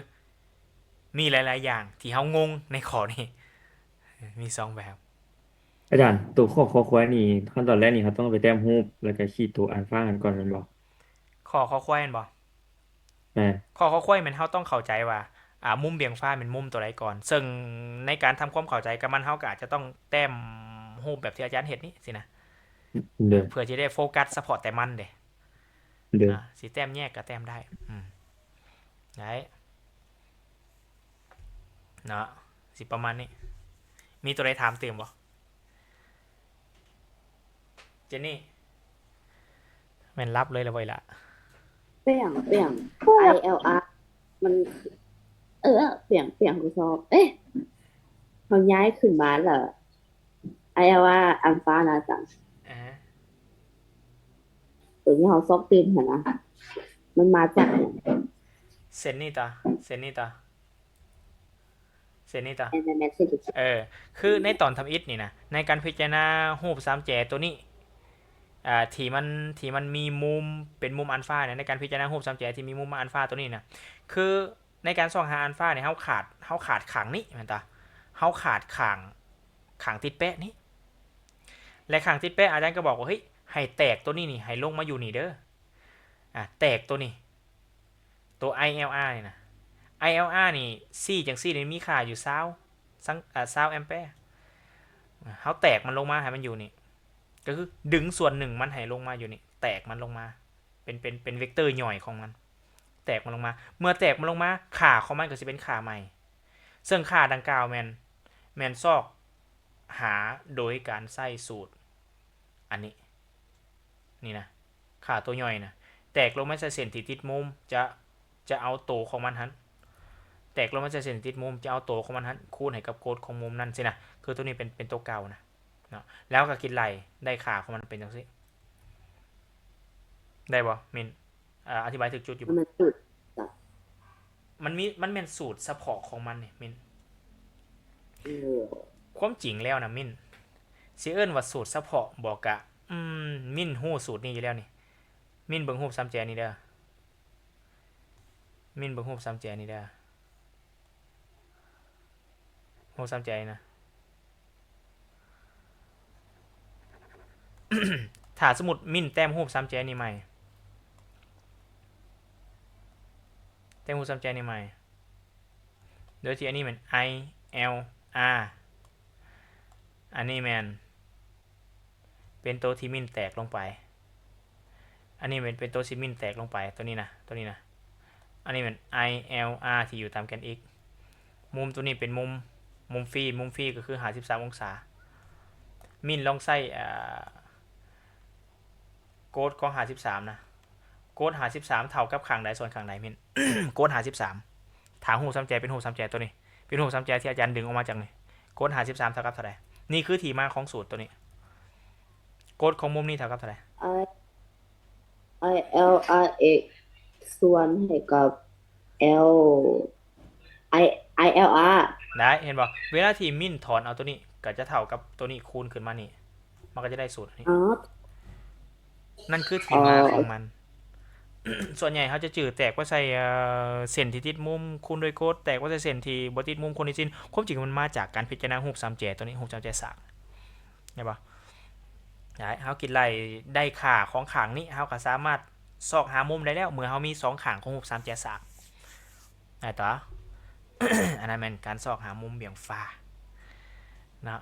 มีหลายๆอย่างที่เฮางงในข้อนี้ มี2แบบ อาจารย์ตัวข้อคอควายนี่ขั้นตอนแรกนี่ครับต้องไปแต้มรูปแล้วก็ขีดตัวอัลฟากันก่อนแม่นบ่ข้อควายแม่นบ่ แม่นข้อควายแม่นเฮาต้องเข้าใจว่ามุมเบี่ยงฟ้าเป็นมุมตัวใดก่อน ซึ่งในการทำความเข้าใจกับมันเฮาก็อาจจะต้องแต้มรูปแบบที่อาจารย์เฮ็ดนี่สินะ เด้อ เพื่อจะได้โฟกัสเฉพาะแต่มันเด้ เด้อ สิแต้มแยกก็แต้มได้ได้เนาะสิประมาณนี้ มีตัวใดถามเติมบ่เจนนี่แม่นรับเลยแล้วไว้ล่ะ เปี่ยงILR มันเปี่ยงของชอบเขาย้ายขึ้นมาเหรอ ILR อัลฟานะจังตัวที่เขาซอกตีนเห็นนะมันมาจากเซนนี่ตาแมนเซ็น คือในตอนทำอิฐนี่นะในการพิจารณารูป3แจตัวนี้ที่มันมีมุมเป็นมุมอัลฟาเนี่ยในการพิจารณารูป3แจที่มีมุมอัลฟาตัวนี้นะคือในการส่องหาอัลฟาเนี่ยเฮาขาดขางนี้แม่นตาเฮาขาดขางติดแปะนี้และขางติดแปะอาจารย์ก็บอกว่าเฮ้ยให้แตกตัวนี้นี่ให้ลงมาอยู่นี่เด้อแตกตัวนี้ตัว ILR นี่นะ ILR นี่4จังซี่นี่มีค่าอยู่20แอมแปร์เฮาแตกมันลงมาให้มันอยู่นี่ก็คือดึงส่วนหนึ่งมันให้ลงมาอยู่นี่แตกมันลงมาเป็นเวกเตอร์ย่อยของมันแตกมันลงมาเมื่อแตกมันลงมาค่าของมันก็สิเป็นค่าใหม่ซึ่งค่าดังกล่าวแม่นซอกหาโดยการใช้สูตรอันนี้นี่นะค่าตัวย่อยนะแตกลงมาใส่เส้นที่ติดมุมจะเอาโตของมันหันแตกลงมาใส่เส้นติดมุมจะเอาโตของมันหันคูณให้กับโกดของมุมนั่นสินะคือตัวนี้เป็นตัวเก่านะเนาะแล้วก็คิดไล่ได้ค่าของมันเป็นจังซี่ได้บ่มินอธิบายถึกจุดอยู่บ่มันจุด มันเป็นสูตรเฉพาะของมันนี่มิน เออ ความจริงแล้วนะมินสิเอิ้นว่าสูตรเฉพาะบอกกะมินฮู้สูตรนี้อยู่แล้วนี่มินเบิ่งรูป3แจนี่เด้อมินเบิ่งรูป3แจนี่เด้อรูป3แจนี่นะ ถ้าสมมุติมินแต้มรูป3แจนี่ใหม่แต้มรูป3แจนี่ใหม่โดยที่อันนี้มัน ILR อันนี้แม่นเป็นตัวที่มินแตกลงไปอันนี้เป็นตัวที่มินแตกลงไปตัวนี้นะอันนี้เป็น ILR ที่อยู่ตามแกน x มุมตัวนี้เป็นมุมฟรีก็คือ53องศามินลองใส่โกดของ53นะโกด53เท่ากับข้างใดส่วนข้างใดมิน โกด53ถางหู3แจเป็นหู3แจตัวนี้เป็นหู3แจที่อาจารย์ดึงออกมาจากนี่โกด53เท่ากับเท่าใดนี่คือที่มาของสูตรตัวนี้โกดของมุมนี้เท่ากับเท่าใด ILRx ส่วนให้กับ L ILR ได้เห็นบ่เวลาที่มินถอนเอาตัวนี้ก็จะเท่ากับตัวนี้คูณขึ้นมานี่มันก็จะได้สูตรนี้นั่นคือที่มาของมัน ส่วนใหญ่เขาจะจืดแตกว่าใส่เส้นที่ติดมุมคูณโดยโกดแตกว่าใส่เส้นที่บ่ติดมุมคูณด้วยจินความจริงมันมาจากการพิจารณารูป3แจตัวนี้รูป3แจสากเห็นบ่ได้เฮาคิดไล่ได้ค่าของข้างนี้เฮาก็สามารถซอกหามุมได้แล้วเมื่อเฮามี2ข้างของรูป3แจสากได้ต่อ อันนั้นเป็นการซอกหามุมเบี่ยงฟ้านะ